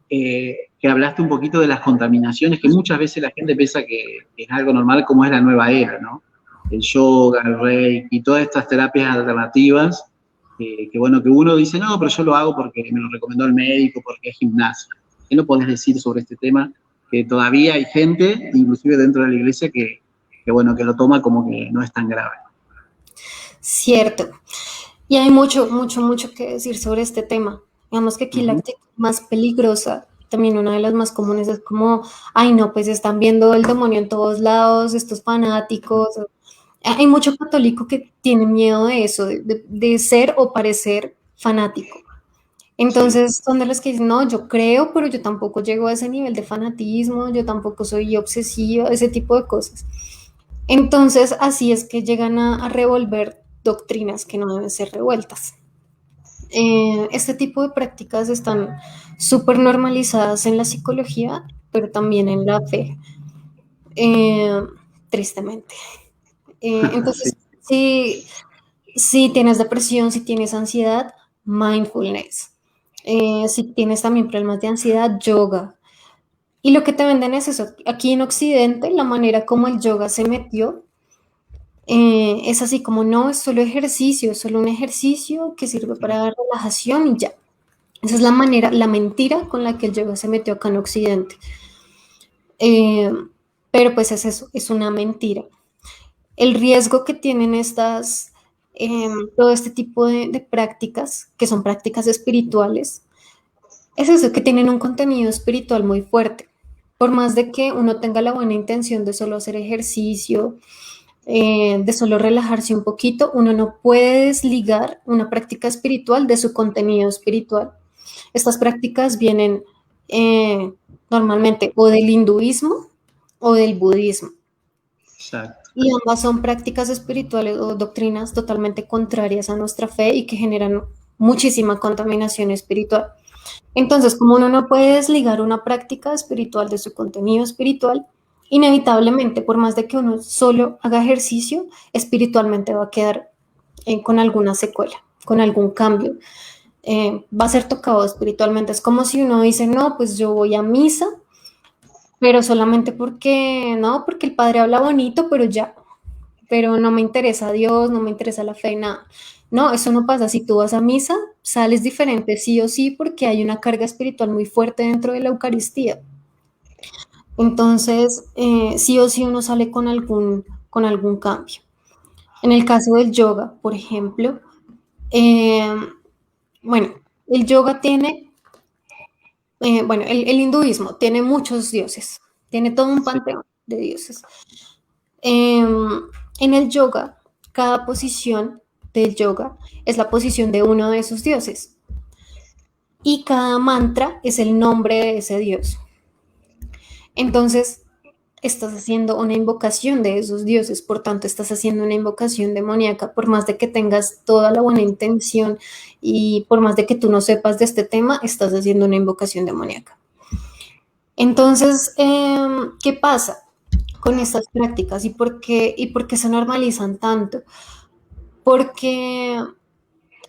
que hablaste un poquito de las contaminaciones, que muchas veces la gente piensa que es algo normal, como es la nueva era, ¿no? El yoga, el reiki y todas estas terapias alternativas, que bueno, que uno dice, no, pero yo lo hago porque me lo recomendó el médico, porque es gimnasia. ¿Qué lo podés decir sobre este tema? Que todavía hay gente, inclusive dentro de la iglesia, que bueno, que lo toma como que no es tan grave. Cierto. Y hay mucho, mucho, mucho que decir sobre este tema. Digamos que aquí la actitud más peligrosa, también una de las más comunes, es como, ay no, pues están viendo el demonio en todos lados, estos fanáticos. Hay mucho católico que tiene miedo de eso, de ser o parecer fanático. Entonces son de los que dicen, no, yo creo, pero yo tampoco llego a ese nivel de fanatismo, yo tampoco soy obsesiva, ese tipo de cosas. Entonces, así es que llegan a revolver doctrinas que no deben ser revueltas. Este tipo de prácticas están súper normalizadas en la psicología, pero también en la fe, eh, tristemente. Entonces, si tienes depresión, si tienes ansiedad, mindfulness. Si tienes también problemas de ansiedad, yoga. Y lo que te venden es eso. Aquí en Occidente, la manera como el yoga se metió es así como no, es solo ejercicio, es solo un ejercicio que sirve para relajación y ya. Esa es la manera, la mentira con la que el yoga se metió acá en Occidente. Eh, pero pues es eso, es una mentira. El riesgo que tienen todo este tipo de prácticas, que son prácticas espirituales, es eso, que tienen un contenido espiritual muy fuerte. Por más de que uno tenga la buena intención de solo hacer ejercicio, de solo relajarse un poquito, uno no puede desligar una práctica espiritual de su contenido espiritual. Estas prácticas vienen normalmente o del hinduismo o del budismo. Exacto. Y ambas son prácticas espirituales o doctrinas totalmente contrarias a nuestra fe y que generan muchísima contaminación espiritual. Entonces, como uno no puede desligar una práctica espiritual de su contenido espiritual, inevitablemente, por más de que uno solo haga ejercicio, espiritualmente va a quedar con alguna secuela, con algún cambio. Va a ser tocado espiritualmente. Es como si uno dice, no, pues yo voy a misa, pero solamente porque, no, porque el padre habla bonito, pero ya, pero no me interesa Dios, no me interesa la fe, nada. No, eso no pasa. Si tú vas a misa, sales diferente sí o sí porque hay una carga espiritual muy fuerte dentro de la Eucaristía. Entonces, sí o sí uno sale con algún cambio. En el caso del yoga, por ejemplo, eh, bueno, el yoga tiene Bueno, el hinduismo tiene muchos dioses, tiene todo un Sí, panteón de dioses. Em, en el yoga, cada posición del yoga es la posición de uno de esos dioses y cada mantra es el nombre de ese dios. Entonces, estás haciendo una invocación de esos dioses, por tanto, estás haciendo una invocación demoníaca, por más de que tengas toda la buena intención y por más de que tú no sepas de este tema, estás haciendo una invocación demoníaca. Entonces, ¿qué pasa con estas prácticas y por qué se normalizan tanto? Porque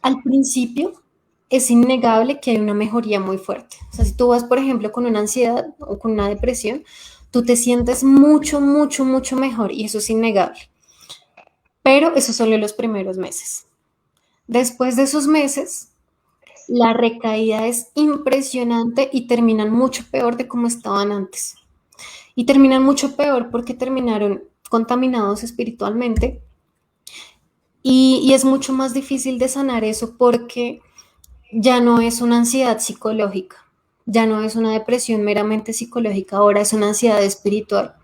al principio es innegable que hay una mejoría muy fuerte. O sea, si tú vas, por ejemplo, con una ansiedad o con una depresión, tú te sientes mucho, mucho, mucho mejor y eso es innegable. Pero eso solo en los primeros meses. Después de esos meses, la recaída es impresionante y terminan mucho peor de como estaban antes. Y terminan mucho peor porque terminaron contaminados espiritualmente y es mucho más difícil de sanar eso porque ya no es una ansiedad psicológica, ya no es una depresión meramente psicológica, ahora es una ansiedad espiritual.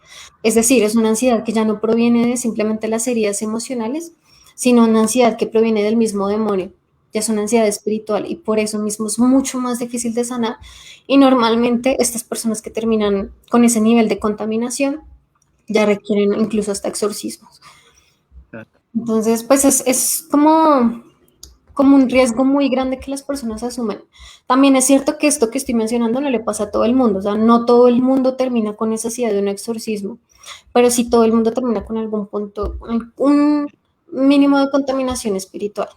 Es decir, es una ansiedad que ya no proviene de simplemente las heridas emocionales, sino una ansiedad que proviene del mismo demonio. Ya es una ansiedad espiritual y por eso mismo es mucho más difícil de sanar. Y normalmente estas personas que terminan con ese nivel de contaminación ya requieren incluso hasta exorcismos. claro. Entonces, pues es como un riesgo muy grande que las personas asumen. También es cierto que esto que estoy mencionando no le pasa a todo el mundo, o sea, no todo el mundo termina con necesidad de un exorcismo, pero sí todo el mundo termina con algún punto, un mínimo de contaminación espiritual.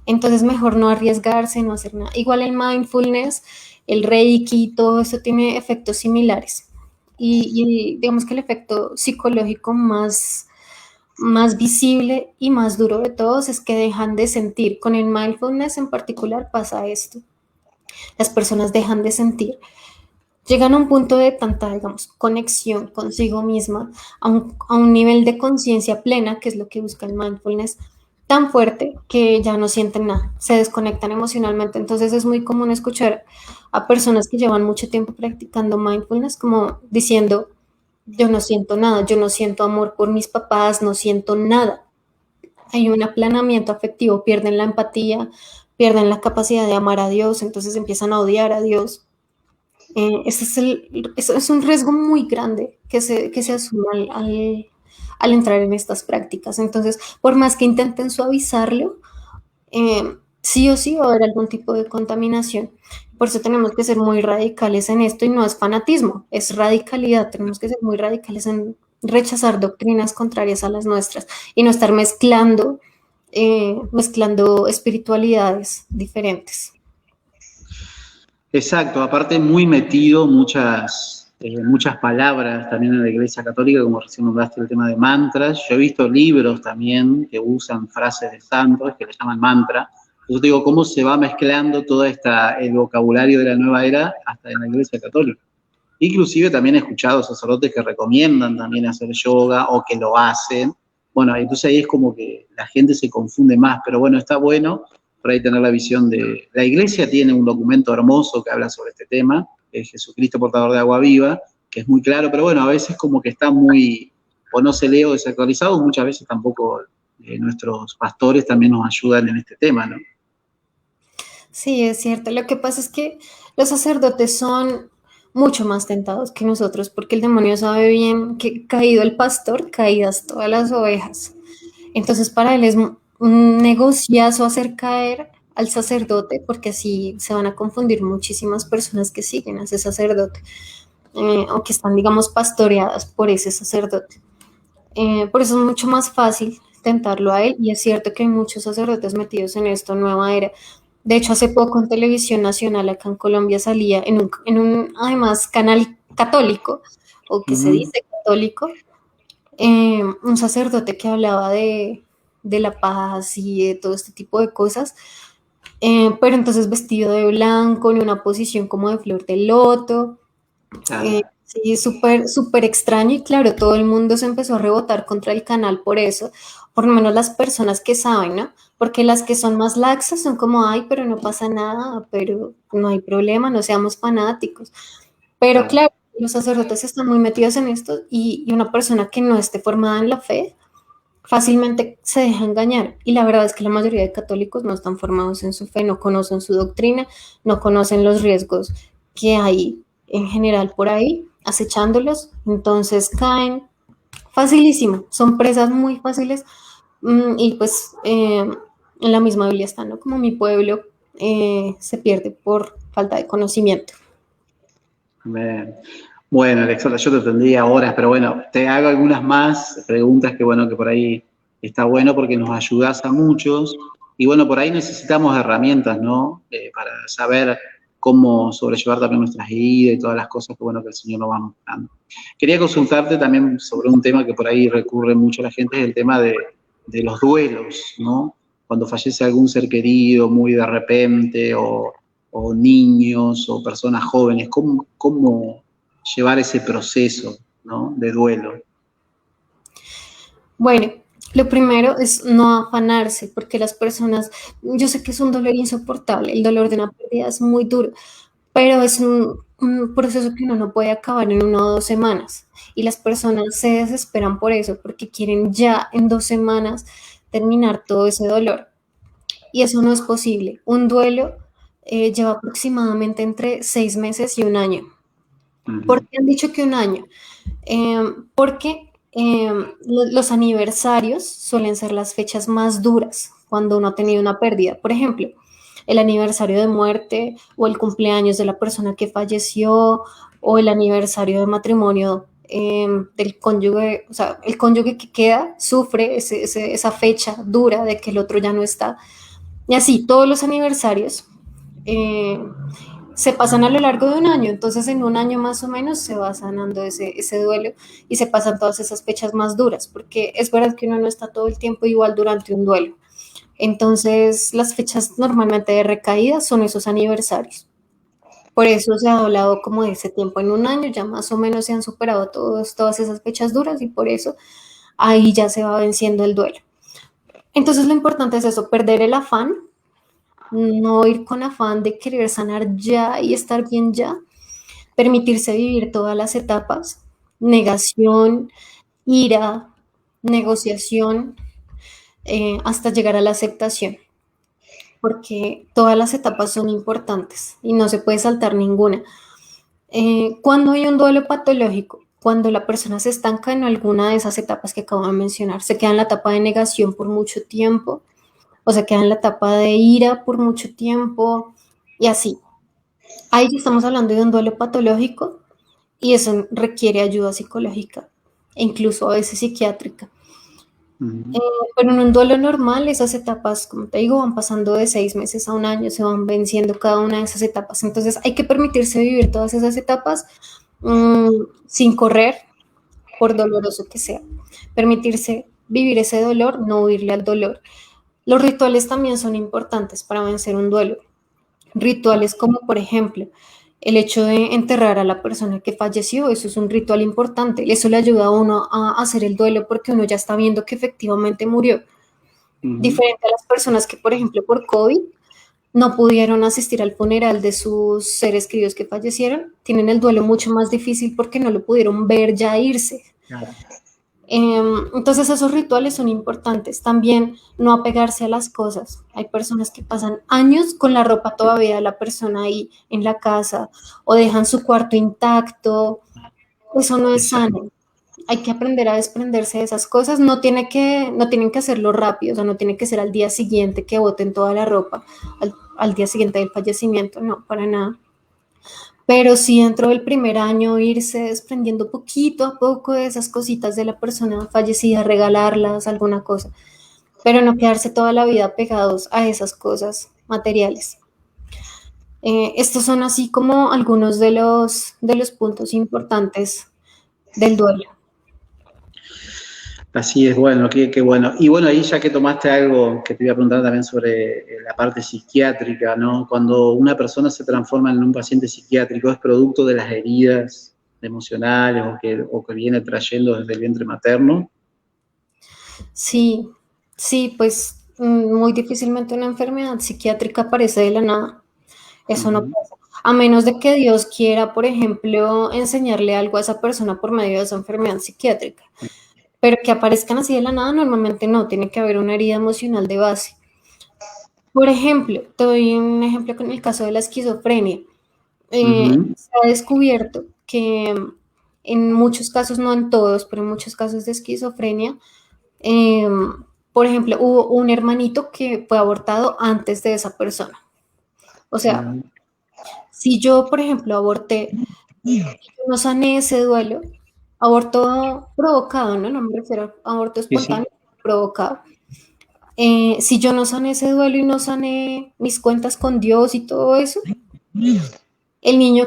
Entonces, mejor no arriesgarse, no hacer nada. Igual el mindfulness, el reiki, todo eso tiene efectos similares. Y digamos que el efecto psicológico más visible y más duro de todos es que dejan de sentir. Con el mindfulness en particular pasa esto. Las personas dejan de sentir. Llegan a un punto de tanta, digamos, conexión consigo misma, a un nivel de conciencia plena, que es lo que busca el mindfulness, tan fuerte que ya no sienten nada, se desconectan emocionalmente. Entonces es muy común escuchar a personas que llevan mucho tiempo practicando mindfulness como diciendo, yo no siento nada, yo no siento amor por mis papás, no siento nada. Hay un aplanamiento afectivo, pierden la empatía, pierden la capacidad de amar a Dios, entonces empiezan a odiar a Dios. Eso es un riesgo muy grande que se asume al entrar en estas prácticas. Entonces, por más que intenten suavizarlo, sí o sí va a haber algún tipo de contaminación. Por eso tenemos que ser muy radicales en esto y no es fanatismo, es radicalidad. Tenemos que ser muy radicales en rechazar doctrinas contrarias a las nuestras y no estar mezclando espiritualidades diferentes. Exacto, aparte muy metido, muchas palabras también en la Iglesia Católica, como recién nombraste el tema de mantras. Yo he visto libros también que usan frases de santos que le llaman mantra. Yo te digo, cómo se va mezclando el vocabulario de la nueva era hasta en la Iglesia Católica. Inclusive también he escuchado sacerdotes que recomiendan también hacer yoga o que lo hacen. Bueno, entonces ahí es como que la gente se confunde más, pero bueno, está bueno por ahí tener la visión de... La iglesia tiene un documento hermoso que habla sobre este tema, que es Jesucristo portador de agua viva, que es muy claro, pero bueno, a veces como que está muy, o no se lee o desactualizado, muchas veces tampoco nuestros pastores también nos ayudan en este tema, ¿no? Sí, es cierto. Lo que pasa es que los sacerdotes son mucho más tentados que nosotros, porque el demonio sabe bien que caído el pastor, caídas todas las ovejas. Entonces, para él es un negociazo hacer caer al sacerdote, porque así se van a confundir muchísimas personas que siguen a ese sacerdote, o que están, digamos, pastoreadas por ese sacerdote. Por eso es mucho más fácil tentarlo a él, y es cierto que hay muchos sacerdotes metidos en esta nueva era. De hecho, hace poco en televisión nacional acá en Colombia salía en un además canal católico, o que se Ujú. dice católico, un sacerdote que hablaba de la paz y de todo este tipo de cosas, pero entonces vestido de blanco, en una posición como de flor de loto, Claro. Sí, súper, súper extraño y claro, todo el mundo se empezó a rebotar contra el canal por eso, por lo menos las personas que saben, ¿no? Porque las que son más laxas son como, ay, pero no pasa nada, pero no hay problema, no seamos fanáticos. Pero Claro. claro, los sacerdotes están muy metidos en esto y una persona que no esté formada en la fe fácilmente se deja engañar. Y la verdad es que la mayoría de católicos no están formados en su fe, no conocen su doctrina, no conocen los riesgos que hay en general por ahí, acechándolos. Entonces caen facilísimo, son presas muy fáciles. Y pues en la misma Biblia está, ¿no? Como mi pueblo se pierde por falta de conocimiento. Bien. Bueno, Alexandra, yo te tendría horas, pero bueno, te hago algunas más preguntas que bueno, que por ahí está bueno porque nos ayudas a muchos y bueno, por ahí necesitamos herramientas, ¿no? Para saber cómo sobrellevar también nuestras heridas y todas las cosas que bueno que el Señor nos va mostrando. Quería consultarte también sobre un tema que por ahí recurre mucho a la gente, es el tema de los duelos, ¿no? Cuando fallece algún ser querido muy de repente o niños o personas jóvenes, cómo llevar ese proceso, ¿no? De duelo. Bueno, lo primero es no afanarse, porque las personas, yo sé que es un dolor insoportable, el dolor de una pérdida es muy duro, pero es un proceso que uno no puede acabar en 1 o 2 semanas. Y las personas se desesperan por eso, porque quieren ya en 2 semanas terminar todo ese dolor. Y eso no es posible. Un duelo lleva aproximadamente entre 6 meses y un año. Uh ¿Por -huh. qué han dicho que un año? Porque los aniversarios suelen ser las fechas más duras cuando uno ha tenido una pérdida. Por ejemplo, el aniversario de muerte o el cumpleaños de la persona que falleció o el aniversario de matrimonio del cónyuge, o sea, el cónyuge que queda sufre esa fecha dura de que el otro ya no está. Y así, todos los aniversarios eh, se pasan a lo largo de un año, entonces en un año más o menos se va sanando ese duelo y se pasan todas esas fechas más duras, porque es verdad que uno no está todo el tiempo igual durante un duelo. Entonces las fechas normalmente de recaída son esos aniversarios. Por eso se ha hablado como de ese tiempo en un año, ya más o menos se han superado todas esas fechas duras y por eso ahí ya se va venciendo el duelo. Entonces lo importante es eso, perder el afán, no ir con afán de querer sanar ya y estar bien ya, permitirse vivir todas las etapas, negación, ira, negociación, hasta llegar a la aceptación, porque todas las etapas son importantes y no se puede saltar ninguna. Cuando hay un duelo patológico, cuando la persona se estanca en alguna de esas etapas que acabo de mencionar, se queda en la etapa de negación por mucho tiempo, o se queda en la etapa de ira por mucho tiempo, y así. Ahí estamos hablando de un duelo patológico y eso requiere ayuda psicológica e incluso a veces psiquiátrica. Uh Eh, -huh. pero en un duelo normal, esas etapas, como te digo, van pasando de 6 meses a un año, se van venciendo cada una de esas etapas. Entonces hay que permitirse vivir todas esas etapas mmm, sin correr, por doloroso que sea. Permitirse vivir ese dolor, no huirle al dolor. Los rituales también son importantes para vencer un duelo. Rituales como, por ejemplo, el hecho de enterrar a la persona que falleció, eso es un ritual importante. Eso le ayuda a uno a hacer el duelo porque uno ya está viendo que efectivamente murió. Uh -huh. Diferente a las personas que, por ejemplo, por COVID no pudieron asistir al funeral de sus seres queridos que fallecieron, tienen el duelo mucho más difícil porque no lo pudieron ver ya irse. Claro. Entonces esos rituales son importantes. También no apegarse a las cosas. Hay personas que pasan años con la ropa todavía de la persona ahí en la casa o dejan su cuarto intacto. Eso no es Exacto. sano. Hay que aprender a desprenderse de esas cosas. No tienen que hacerlo rápido, o sea, no tiene que ser al día siguiente que boten toda la ropa, al día siguiente del fallecimiento, no, para nada. Pero sí dentro del primer año irse desprendiendo poquito a poco de esas cositas de la persona fallecida, regalarlas, alguna cosa, pero no quedarse toda la vida pegados a esas cosas materiales. Estos son así como algunos de los puntos importantes del duelo. Así es, bueno, qué bueno. Y bueno, ahí ya que tomaste algo que te iba a preguntar también sobre la parte psiquiátrica, ¿no? Cuando una persona se transforma en un paciente psiquiátrico, ¿es producto de las heridas emocionales o que viene trayendo desde el vientre materno. Sí, sí, pues muy difícilmente una enfermedad psiquiátrica aparece de la nada. Eso no Ujú. pasa. A menos de que Dios quiera, por ejemplo, enseñarle algo a esa persona por medio de esa enfermedad psiquiátrica. Pero que aparezcan así de la nada, normalmente no, tiene que haber una herida emocional de base. Por ejemplo, te doy un ejemplo con el caso de la esquizofrenia. Ujú. Se ha descubierto que en muchos casos, no en todos, pero en muchos casos de esquizofrenia, eh, por ejemplo, hubo un hermanito que fue abortado antes de esa persona. O sea, Ujú. si yo, por ejemplo, aborté, no sané ese duelo, aborto provocado, ¿no? No me refiero a aborto Sí, sí. espontáneo, provocado. Si yo no sané ese duelo y no sané mis cuentas con Dios y todo eso, el niño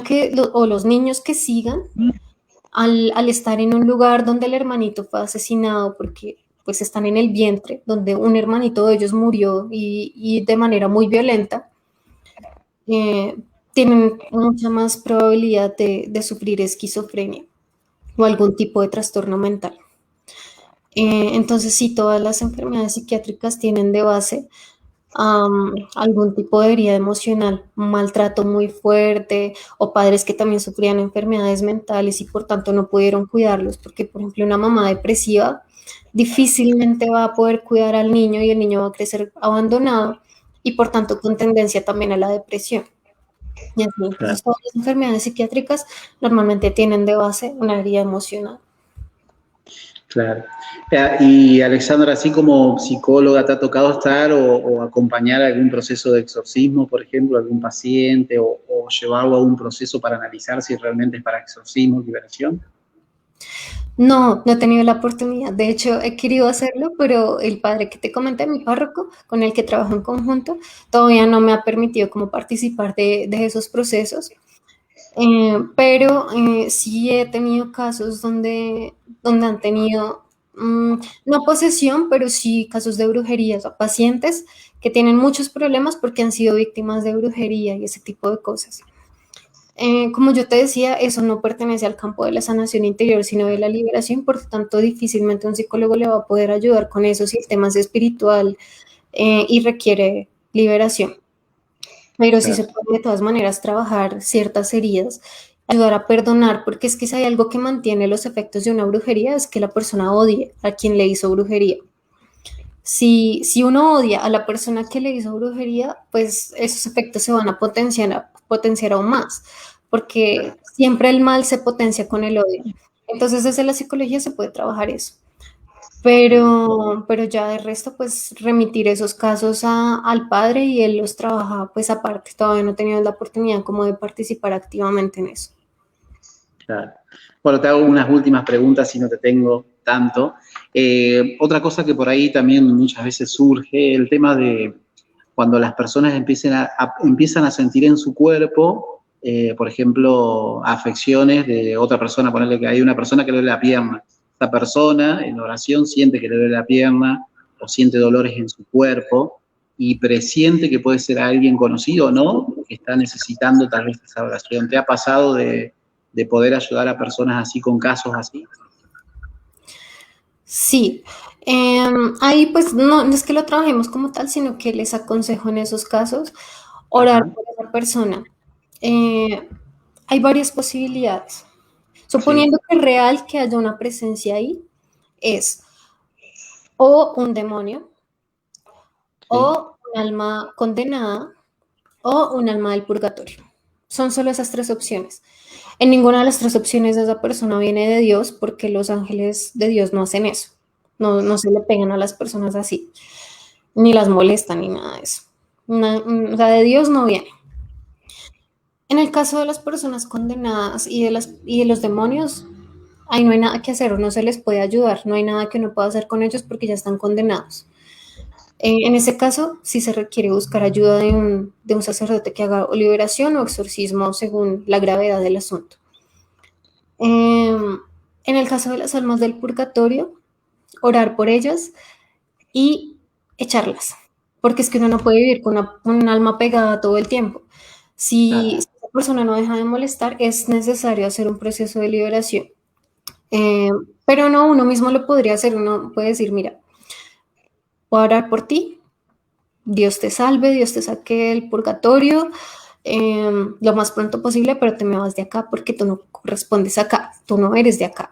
o los niños que sigan, al estar en un lugar donde el hermanito fue asesinado porque pues están en el vientre, donde un hermanito de ellos murió y de manera muy violenta, eh, tienen mucha más probabilidad de sufrir esquizofrenia o algún tipo de trastorno mental. Entonces, sí, todas las enfermedades psiquiátricas tienen de base algún tipo de herida emocional, un maltrato muy fuerte o padres que también sufrían enfermedades mentales y por tanto no pudieron cuidarlos, porque por ejemplo una mamá depresiva difícilmente va a poder cuidar al niño y el niño va a crecer abandonado y por tanto con tendencia también a la depresión. Y así, Claro. entonces todas las enfermedades psiquiátricas normalmente tienen de base una herida emocional. Claro. Y Alexandra, así como psicóloga, ¿te ha tocado estar o acompañar algún proceso de exorcismo, por ejemplo, algún paciente o llevarlo a un proceso para analizar si realmente es para exorcismo, liberación? No, no he tenido la oportunidad. De hecho, he querido hacerlo, pero el padre que te comenté, mi párroco, con el que trabajo en conjunto, todavía no me ha permitido como participar de esos procesos. Pero sí he tenido casos donde han tenido, no posesión, pero sí casos de brujería, o sea, pacientes que tienen muchos problemas porque han sido víctimas de brujería y ese tipo de cosas. Como yo te decía, eso no pertenece al campo de la sanación interior, sino de la liberación, por lo tanto, difícilmente un psicólogo le va a poder ayudar con eso si el tema es espiritual y requiere liberación. Pero sí Claro, se puede de todas maneras trabajar ciertas heridas, ayudar a perdonar, porque es que si hay algo que mantiene los efectos de una brujería es que la persona odie a quien le hizo brujería. Si uno odia a la persona que le hizo brujería, pues esos efectos se van a potenciar aún más, porque claro, siempre el mal se potencia con el odio. Entonces, desde la psicología se puede trabajar eso. Pero ya de resto, pues remitir esos casos al padre y él los trabaja pues aparte. Todavía no he tenido la oportunidad como de participar activamente en eso. claro. Bueno, te hago unas últimas preguntas si no te tengo tanto. Otra cosa que por ahí también muchas veces surge, el tema de cuando las personas empiezan a sentir en su cuerpo, por ejemplo, afecciones de otra persona, ponerle que hay una persona que le duele la pierna. Esta persona en oración siente que le duele la pierna o siente dolores en su cuerpo y presiente que puede ser alguien conocido o no, que está necesitando tal vez esa oración. ¿Te ha pasado de poder ayudar a personas así con casos así? Sí, ahí pues no es que lo trabajemos como tal, sino que les aconsejo en esos casos orar Ajá, por esa persona. Eh, Hay varias posibilidades. sí, Suponiendo que es real que haya una presencia ahí, es o un demonio, sí, o un alma condenada, o un alma del purgatorio. Son solo esas tres opciones. En ninguna de las tres opciones esa persona viene de Dios porque los ángeles de Dios no hacen eso. No se le pegan a las personas así, ni las molestan ni nada de eso. O sea, de Dios no viene. En el caso de las personas condenadas y de los demonios, ahí no hay nada que hacer, no se les puede ayudar, no hay nada que uno pueda hacer con ellos porque ya están condenados. En ese caso, sí se requiere buscar ayuda de un sacerdote que haga o liberación o exorcismo según la gravedad del asunto. En el caso de las almas del purgatorio, orar por ellas y echarlas, porque es que uno no puede vivir con un alma pegada todo el tiempo. Si claro, esta persona no deja de molestar, es necesario hacer un proceso de liberación. Eh, pero no, uno mismo lo podría hacer, uno puede decir, mira, voy a orar por ti, Dios te salve, Dios te saque del purgatorio lo más pronto posible, pero te me vas de acá porque tú no correspondes acá, tú no eres de acá.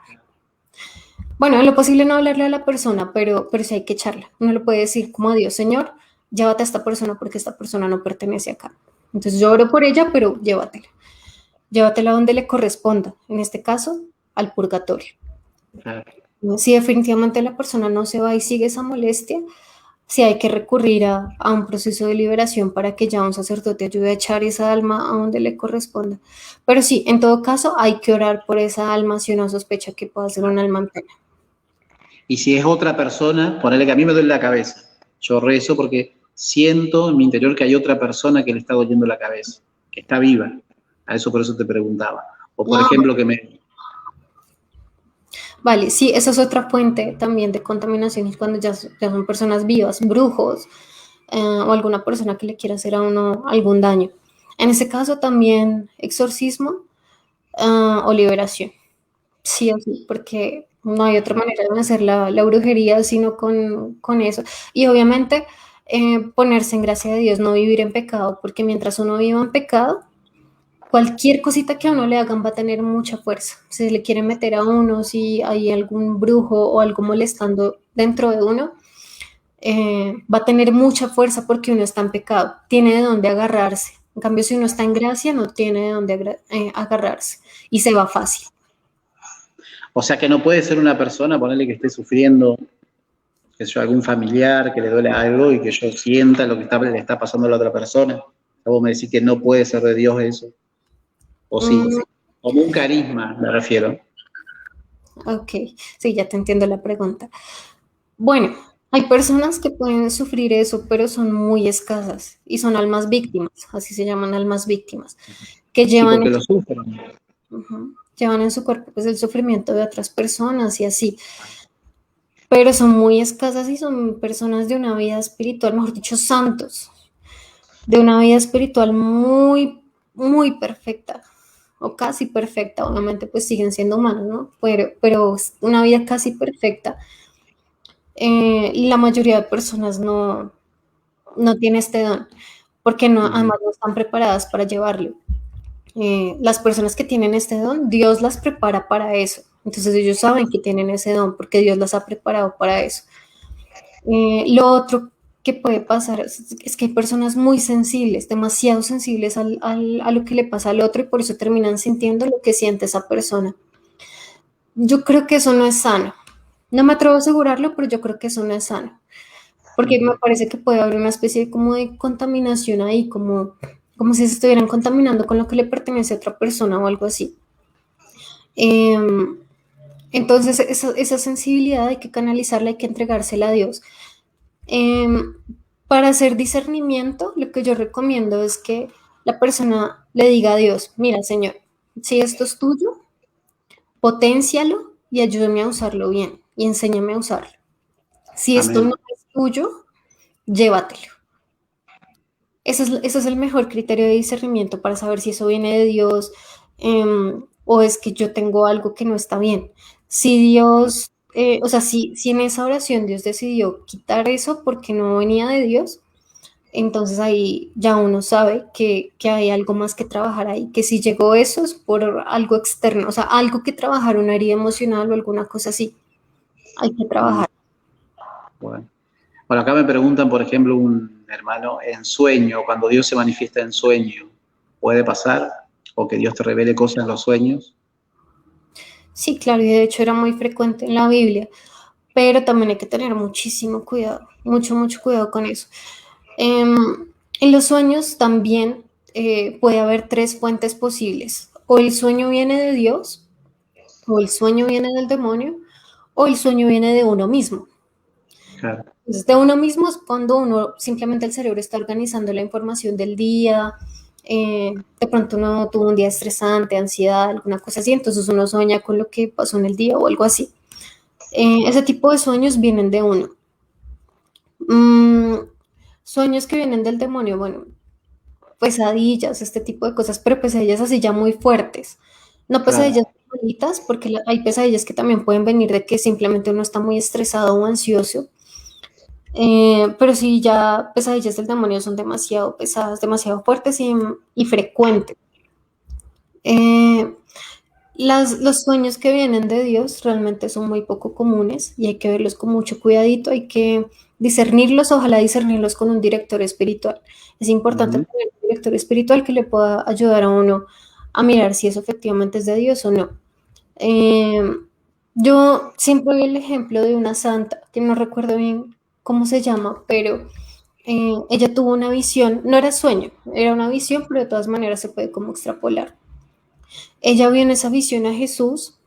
Bueno, en lo posible no hablarle a la persona, pero sí hay que echarla. Uno le puede decir como a Dios, Señor, llévate a esta persona porque esta persona no pertenece acá. Entonces yo oro por ella, pero llévatela. Llévatela donde le corresponda, en este caso, al purgatorio. Claro. Si definitivamente la persona no se va y sigue esa molestia, sí hay que recurrir a un proceso de liberación para que ya un sacerdote ayude a echar esa alma a donde le corresponda. Pero sí, en todo caso, hay que orar por esa alma si uno sospecha que pueda ser un alma en pena. Y si es otra persona, ponele que a mí me duele la cabeza. Yo rezo porque siento en mi interior que hay otra persona que le está doliendo la cabeza, que está viva. A eso por eso te preguntaba. O por No, ejemplo que me... vale, sí, esa es otra fuente también de contaminaciones cuando ya son personas vivas, brujos o alguna persona que le quiera hacer a uno algún daño. En ese caso también exorcismo o liberación. Sí o sí, porque no hay otra manera de hacer la brujería sino con eso. Y obviamente ponerse en gracia de Dios, no vivir en pecado, porque mientras uno viva en pecado, cualquier cosita que a uno le hagan va a tener mucha fuerza. Si le quieren meter a uno, si hay algún brujo o algo molestando dentro de uno, va a tener mucha fuerza porque uno está en pecado, tiene de dónde agarrarse. En cambio, si uno está en gracia, no tiene de dónde agarrarse y se va fácil. O sea que no puede ser una persona, ponerle que esté sufriendo, que yo, algún familiar, que le duele algo y que yo sienta lo que le está pasando a la otra persona. Vos me decís que no puede ser de Dios eso. O sí, Mm, como un carisma, me refiero. ok, sí, ya te entiendo la pregunta. Bueno, hay personas que pueden sufrir eso, pero son muy escasas y son almas víctimas, así se llaman almas víctimas, que Sí, llevan porque lo sufren. llevan en su cuerpo pues, el sufrimiento de otras personas y así, pero son muy escasas y son personas de una vida espiritual, mejor dicho, santos, de una vida espiritual muy, muy perfecta o casi perfecta, obviamente pues siguen siendo humanos, ¿no? Pero una vida casi perfecta. Y la mayoría de personas no tiene este don, porque no, además no están preparadas para llevarlo. Las personas que tienen este don, Dios las prepara para eso. Entonces ellos saben que tienen ese don porque Dios las ha preparado para eso. Lo otro que puede pasar es que hay personas muy sensibles, demasiado sensibles a lo que le pasa al otro y por eso terminan sintiendo lo que siente esa persona. Yo creo que eso no es sano. No me atrevo a asegurarlo, pero yo creo que eso no es sano. Porque me parece que puede haber una especie como de contaminación ahí, como si se estuvieran contaminando con lo que le pertenece a otra persona o algo así. Em, entonces, esa sensibilidad hay que canalizarla, hay que entregársela a Dios. Em, para hacer discernimiento, lo que yo recomiendo es que la persona le diga a Dios, mira, Señor, si esto es tuyo, potencialo y ayúdame a usarlo bien y enséñame a usarlo. Si esto no Amén. es tuyo, llévatelo. Ese es el mejor criterio de discernimiento para saber si eso viene de Dios o es que yo tengo algo que no está bien. Si Dios, o sea, si en esa oración Dios decidió quitar eso porque no venía de Dios, entonces ahí ya uno sabe que hay algo más que trabajar ahí, que si llegó eso es por algo externo, o sea, algo que trabajar, una herida emocional o alguna cosa así, hay que trabajar. Bueno. Bueno, acá me preguntan, por ejemplo, un hermano, en sueño, cuando Dios se manifiesta en sueño, ¿puede pasar? ¿O que Dios te revele cosas en los sueños? Sí, claro, y de hecho era muy frecuente en la Biblia, pero también hay que tener muchísimo cuidado, mucho cuidado con eso. En los sueños también puede haber tres fuentes posibles. O el sueño viene de Dios, o el sueño viene del demonio, o el sueño viene de uno mismo. Claro. Entonces, de uno mismo es cuando uno simplemente el cerebro está organizando la información del día. De pronto uno tuvo un día estresante, ansiedad, alguna cosa así, entonces uno sueña con lo que pasó en el día o algo así. Ese tipo de sueños vienen de uno. Mm, sueños que vienen del demonio, bueno, pesadillas, este tipo de cosas, pero pesadillas así ya muy fuertes. No Claro. pesadillas bonitas, porque hay pesadillas que también pueden venir de que simplemente uno está muy estresado o ansioso. Pero sí, ya pesadillas del demonio son demasiado pesadas, demasiado fuertes y frecuentes. Eh, los sueños que vienen de Dios realmente son muy poco comunes y hay que verlos con mucho cuidadito, hay que discernirlos, ojalá discernirlos con un director espiritual. Es importante Ujú. tener un director espiritual que le pueda ayudar a uno a mirar si eso efectivamente es de Dios o no. Eh, yo siempre doy el ejemplo de una santa, que no recuerdo bien cómo se llama, pero ella tuvo una visión, no era sueño, era una visión, pero de todas maneras se puede como extrapolar. Ella vio en esa visión a Jesús,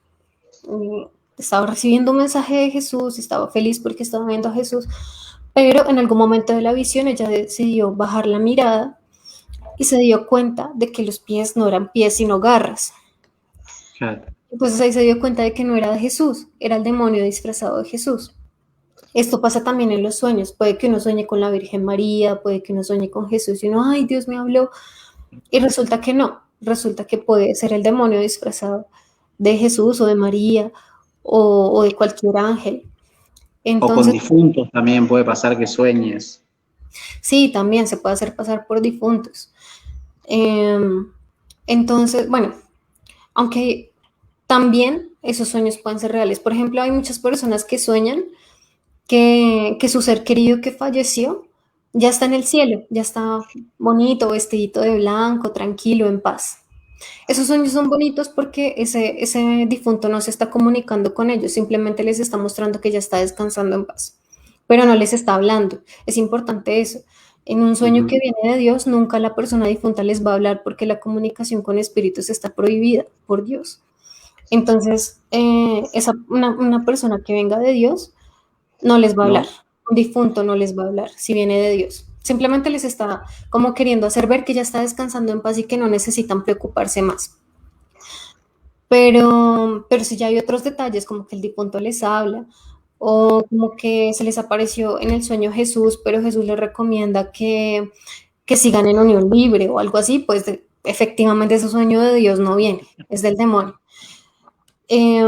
estaba recibiendo un mensaje de Jesús, estaba feliz porque estaba viendo a Jesús, pero en algún momento de la visión ella decidió bajar la mirada y se dio cuenta de que los pies no eran pies sino garras. Claro. Entonces ahí se dio cuenta de que no era de Jesús, era el demonio disfrazado de Jesús. Esto pasa también en los sueños. Puede que uno sueñe con la Virgen María, puede que uno sueñe con Jesús y uno, ay, Dios me habló. Y resulta que no, resulta que puede ser el demonio disfrazado de Jesús o de María o de cualquier ángel. O con Entonces, difuntos también puede pasar que sueñes. sí, también se puede hacer pasar por difuntos. Eh, entonces, bueno, aunque también esos sueños pueden ser reales. Por ejemplo, hay muchas personas que sueñan que su ser querido que falleció ya está en el cielo, ya está bonito, vestidito de blanco, tranquilo, en paz. Esos sueños son bonitos porque ese difunto no se está comunicando con ellos, simplemente les está mostrando que ya está descansando en paz, pero no les está hablando. Es importante eso. En un sueño que Ujú. viene de Dios, nunca la persona difunta les va a hablar porque la comunicación con espíritus está prohibida por Dios. Entonces, una persona que venga de Dios no les va a hablar. ¿No? Un difunto no les va a hablar si viene de Dios. Simplemente les está como queriendo hacer ver que ya está descansando en paz y que no necesitan preocuparse más. Pero si ya hay otros detalles, como que el difunto les habla, o como que se les apareció en el sueño Jesús, pero Jesús les recomienda que sigan en unión libre o algo así, pues efectivamente ese sueño de Dios no viene, es del demonio. Eh,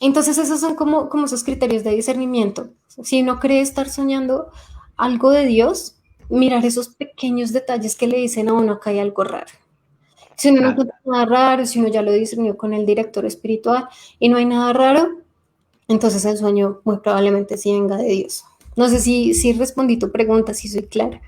entonces esos son como esos criterios de discernimiento. Si uno cree estar soñando algo de Dios, mirar esos pequeños detalles que le dicen a uno que hay algo raro. Si uno no Claro. encuentra nada raro, si uno ya lo discernió con el director espiritual y no hay nada raro, entonces el sueño muy probablemente sí venga de Dios. No sé si respondí tu pregunta, si soy clara.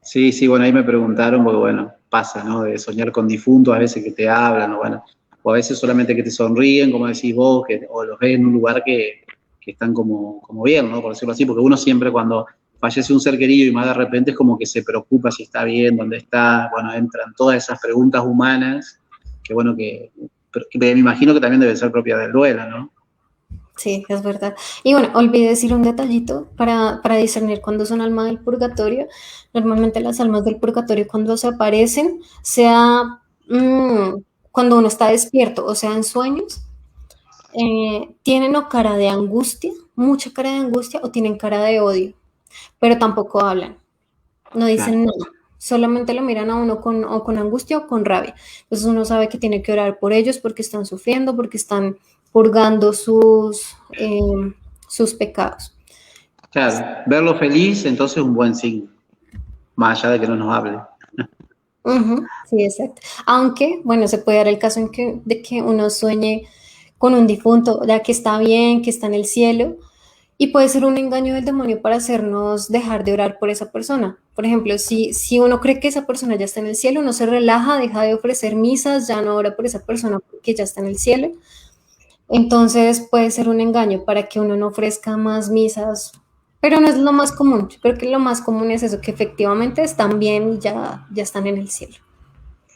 Sí, sí, bueno, ahí me preguntaron, porque bueno, pasa, ¿no? De soñar con difuntos, a veces que te hablan, o bueno, o a veces solamente que te sonríen, como decís vos, o los ves en un lugar que están como bien, ¿no? Por decirlo así, porque uno siempre cuando fallece un ser querido y más de repente es como que se preocupa si está bien, dónde está, bueno, entran todas esas preguntas humanas, que bueno, que me imagino que también debe ser propia del duelo, ¿no? Sí, es verdad. Y bueno, olvidé decir un detallito para discernir cuando son almas del purgatorio. Normalmente las almas del purgatorio cuando se aparecen, sea cuando uno está despierto o sea en sueños, tienen o cara de angustia, mucha cara de angustia, o tienen cara de odio, pero tampoco hablan, no Claro. dicen nada. Solamente lo miran a uno o con angustia o con rabia. Entonces uno sabe que tiene que orar por ellos porque están sufriendo, porque están purgando sus pecados. Claro, verlo feliz, entonces es un buen signo, más allá de que no nos hable. Ujú, sí, exacto. Aunque, bueno, se puede dar el caso de que uno sueñe con un difunto, ya que está bien, que está en el cielo, y puede ser un engaño del demonio para hacernos dejar de orar por esa persona. Por ejemplo, si uno cree que esa persona ya está en el cielo, uno se relaja, deja de ofrecer misas, ya no ora por esa persona porque ya está en el cielo. Entonces puede ser un engaño para que uno no ofrezca más misas, pero no es lo más común. Yo creo que lo más común es eso, que efectivamente están bien y ya están en el cielo.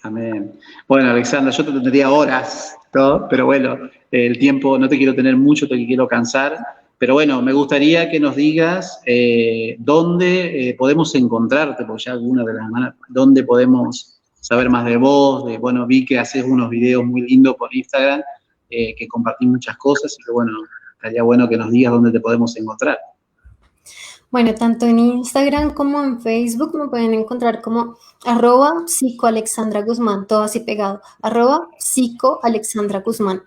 Amén. Bueno, Alexandra, yo te tendría horas, ¿no? Pero bueno, el tiempo, no te quiero tener mucho, te quiero cansar. Pero bueno, me gustaría que nos digas dónde podemos encontrarte, porque ya alguna de las semanas, dónde podemos saber más de vos. Bueno, vi que haces unos videos muy lindos por Instagram, que compartís muchas cosas, y que bueno, estaría bueno que nos digas dónde te podemos encontrar. Bueno, tanto en Instagram como en Facebook me pueden encontrar como @psicoalexandraguzmán, todo así pegado, @psicoalexandraguzmán.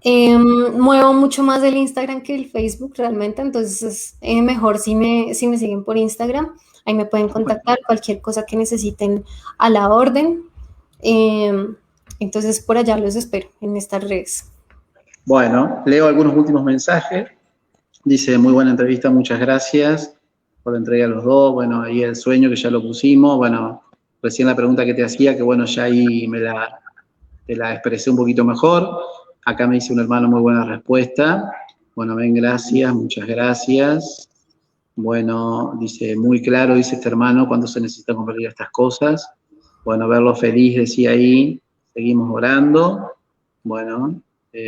Muevo mucho más el Instagram que el Facebook realmente, entonces es mejor si me siguen por Instagram. Ahí me pueden contactar cualquier cosa que necesiten a la orden. Em, entonces por allá los espero en estas redes. Bueno, leo algunos últimos mensajes. Dice, muy buena entrevista, muchas gracias por la entrega a los dos. Bueno, ahí el sueño que ya lo pusimos. Bueno, recién la pregunta que te hacía, que bueno, ya ahí te la expresé un poquito mejor. Acá me dice un hermano, muy buena respuesta. Bueno, ven, gracias, muchas gracias. Bueno, dice, muy claro, dice este hermano, cuando se necesita convertir estas cosas. Bueno, verlo feliz, decía ahí. Seguimos orando. Bueno,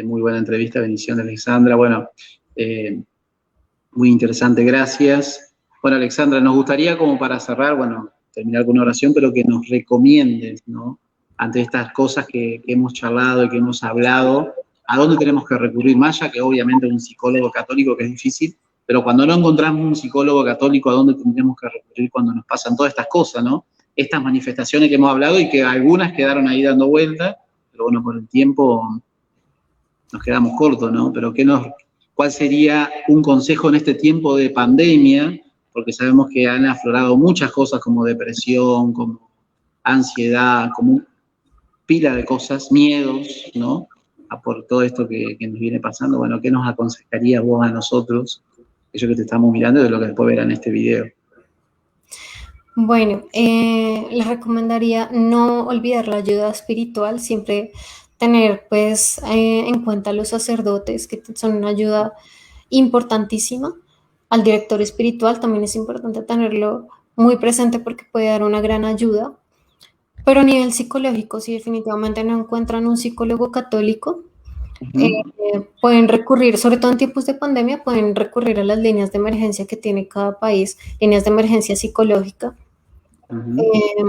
muy buena entrevista, bendiciones, Alexandra. Bueno, muy interesante, gracias. Bueno, Alexandra, nos gustaría como para cerrar, bueno, terminar con una oración, pero que nos recomiendes, ¿no? Ante estas cosas que hemos charlado y que hemos hablado, ¿a dónde tenemos que recurrir? Más allá que obviamente un psicólogo católico, que es difícil, pero cuando no encontramos un psicólogo católico, ¿a dónde tendríamos que recurrir cuando nos pasan todas estas cosas, ¿no? Estas manifestaciones que hemos hablado y que algunas quedaron ahí dando vuelta, pero bueno, por el tiempo nos quedamos cortos, ¿no? Pero ¿cuál sería un consejo en este tiempo de pandemia? Porque sabemos que han aflorado muchas cosas como depresión, como ansiedad, como pila de cosas, miedos, ¿no? Por todo esto que nos viene pasando. Bueno, ¿qué nos aconsejarías vos a nosotros, ellos que te estamos mirando, de lo que después verán este video? Bueno, les recomendaría no olvidar la ayuda espiritual, siempre tener pues en cuenta a los sacerdotes que son una ayuda importantísima. Al director espiritual también es importante tenerlo muy presente porque puede dar una gran ayuda. Pero a nivel psicológico, si definitivamente no encuentran un psicólogo católico, pueden recurrir, sobre todo en tiempos de pandemia, pueden recurrir a las líneas de emergencia que tiene cada país, líneas de emergencia psicológica. Eh,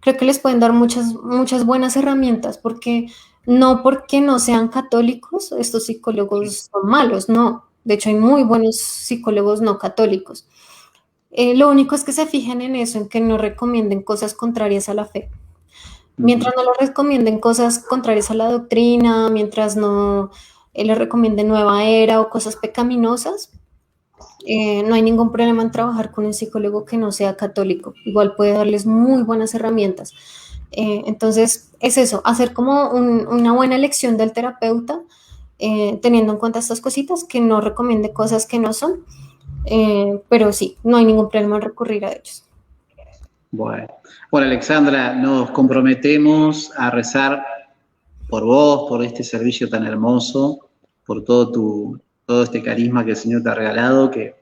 Creo que les pueden dar muchas, muchas buenas herramientas, porque no sean católicos, estos psicólogos son malos, no. De hecho, hay muy buenos psicólogos no católicos. Lo único es que se fijen en eso, en que no recomienden cosas contrarias a la fe. Mientras no les recomienden cosas contrarias a la doctrina, mientras no les recomienden nueva era o cosas pecaminosas, no hay ningún problema en trabajar con un psicólogo que no sea católico. Igual puede darles muy buenas herramientas. Entonces, es eso, hacer como una buena elección del terapeuta, teniendo en cuenta estas cositas, que no recomiende cosas que no son, pero sí, no hay ningún problema en recurrir a ellos. Bueno. Bueno, Alexandra, nos comprometemos a rezar por vos, por este servicio tan hermoso, por todo este carisma que el Señor te ha regalado, que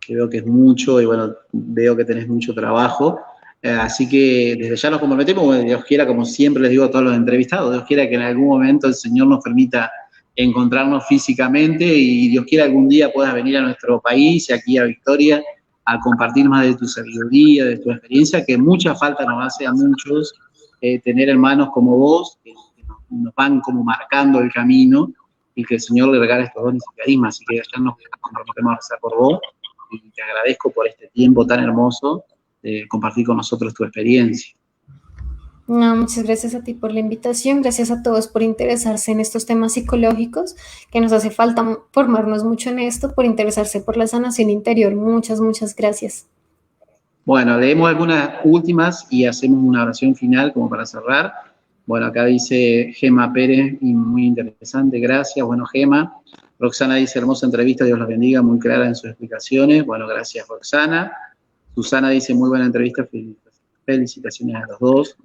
veo que es mucho y bueno, veo que tenés mucho trabajo. Así que desde ya nos comprometemos, bueno, Dios quiera, como siempre les digo a todos los entrevistados, Dios quiera que en algún momento el Señor nos permita encontrarnos físicamente y Dios quiera algún día puedas venir a nuestro país y aquí a Victoria a compartir más de tu sabiduría, de tu experiencia, que mucha falta nos hace a muchos tener hermanos como vos, que nos van como marcando el camino y que el Señor le regale estos dones y carismas. Así que ya nos comprometemos a rezar por vos y te agradezco por este tiempo tan hermoso de compartir con nosotros tu experiencia. No, muchas gracias a ti por la invitación, gracias a todos por interesarse en estos temas psicológicos, que nos hace falta formarnos mucho en esto, por interesarse por la sanación interior. Muchas, muchas gracias. Bueno, leemos algunas últimas y hacemos una oración final como para cerrar. Bueno, acá dice Gema Pérez, y muy interesante, gracias. Bueno, Gema. Roxana dice, hermosa entrevista, Dios los bendiga, muy clara en sus explicaciones. Bueno, gracias, Roxana. Susana dice, muy buena entrevista, felicitaciones a los dos.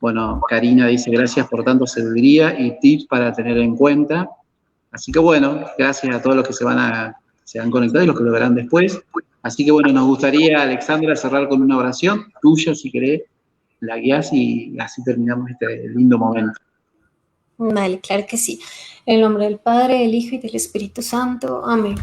Bueno, Karina dice, gracias por tanto sabiduría y tips para tener en cuenta. Así que bueno, gracias a todos los que se han conectado y los que lo verán después. Así que bueno, nos gustaría, Alexandra, cerrar con una oración tuya, si querés, la guías y así terminamos este lindo momento. Vale, claro que sí. En el nombre del Padre, del Hijo y del Espíritu Santo. Amén.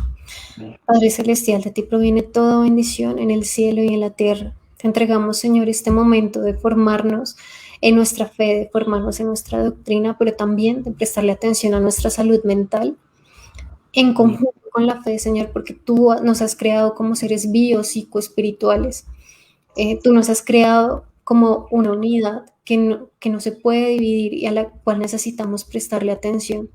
Padre Celestial, de ti proviene toda bendición en el cielo y en la tierra. Te entregamos, Señor, este momento de formarnos en nuestra fe, de formarnos en nuestra doctrina, pero también de prestarle atención a nuestra salud mental en conjunto con la fe, Señor, porque tú nos has creado como seres biopsicoespirituales. Tú nos has creado como una unidad que no se puede dividir y a la cual necesitamos prestarle atención.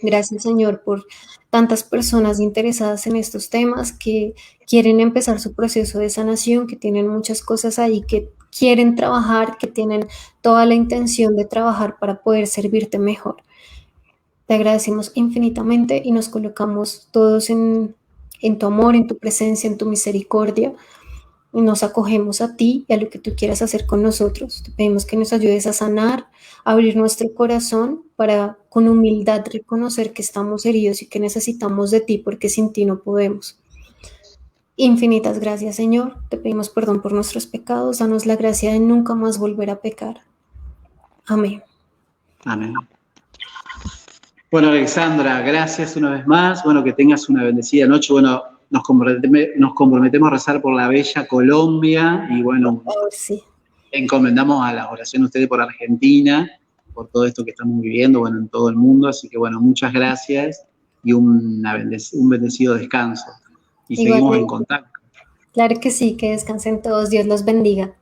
Gracias, Señor, por tantas personas interesadas en estos temas que quieren empezar su proceso de sanación, que tienen muchas cosas ahí que quieren trabajar, que tienen toda la intención de trabajar para poder servirte mejor. Te agradecemos infinitamente y nos colocamos todos en tu amor, en tu presencia, en tu misericordia. Y nos acogemos a ti y a lo que tú quieras hacer con nosotros. Te pedimos que nos ayudes a sanar, a abrir nuestro corazón para con humildad reconocer que estamos heridos y que necesitamos de ti porque sin ti no podemos. Infinitas gracias, Señor. Te pedimos perdón por nuestros pecados. Danos la gracia de nunca más volver a pecar. Amén. Amén. Bueno, Alexandra, gracias una vez más. Bueno, que tengas una bendecida noche. Bueno, nos comprometemos a rezar por la bella Colombia y bueno, sí. Encomendamos a la oración de ustedes por Argentina, por todo esto que estamos viviendo, bueno, en todo el mundo. Así que bueno, muchas gracias y un bendecido descanso. Y seguimos en contacto. Claro que sí, que descansen todos. Dios los bendiga.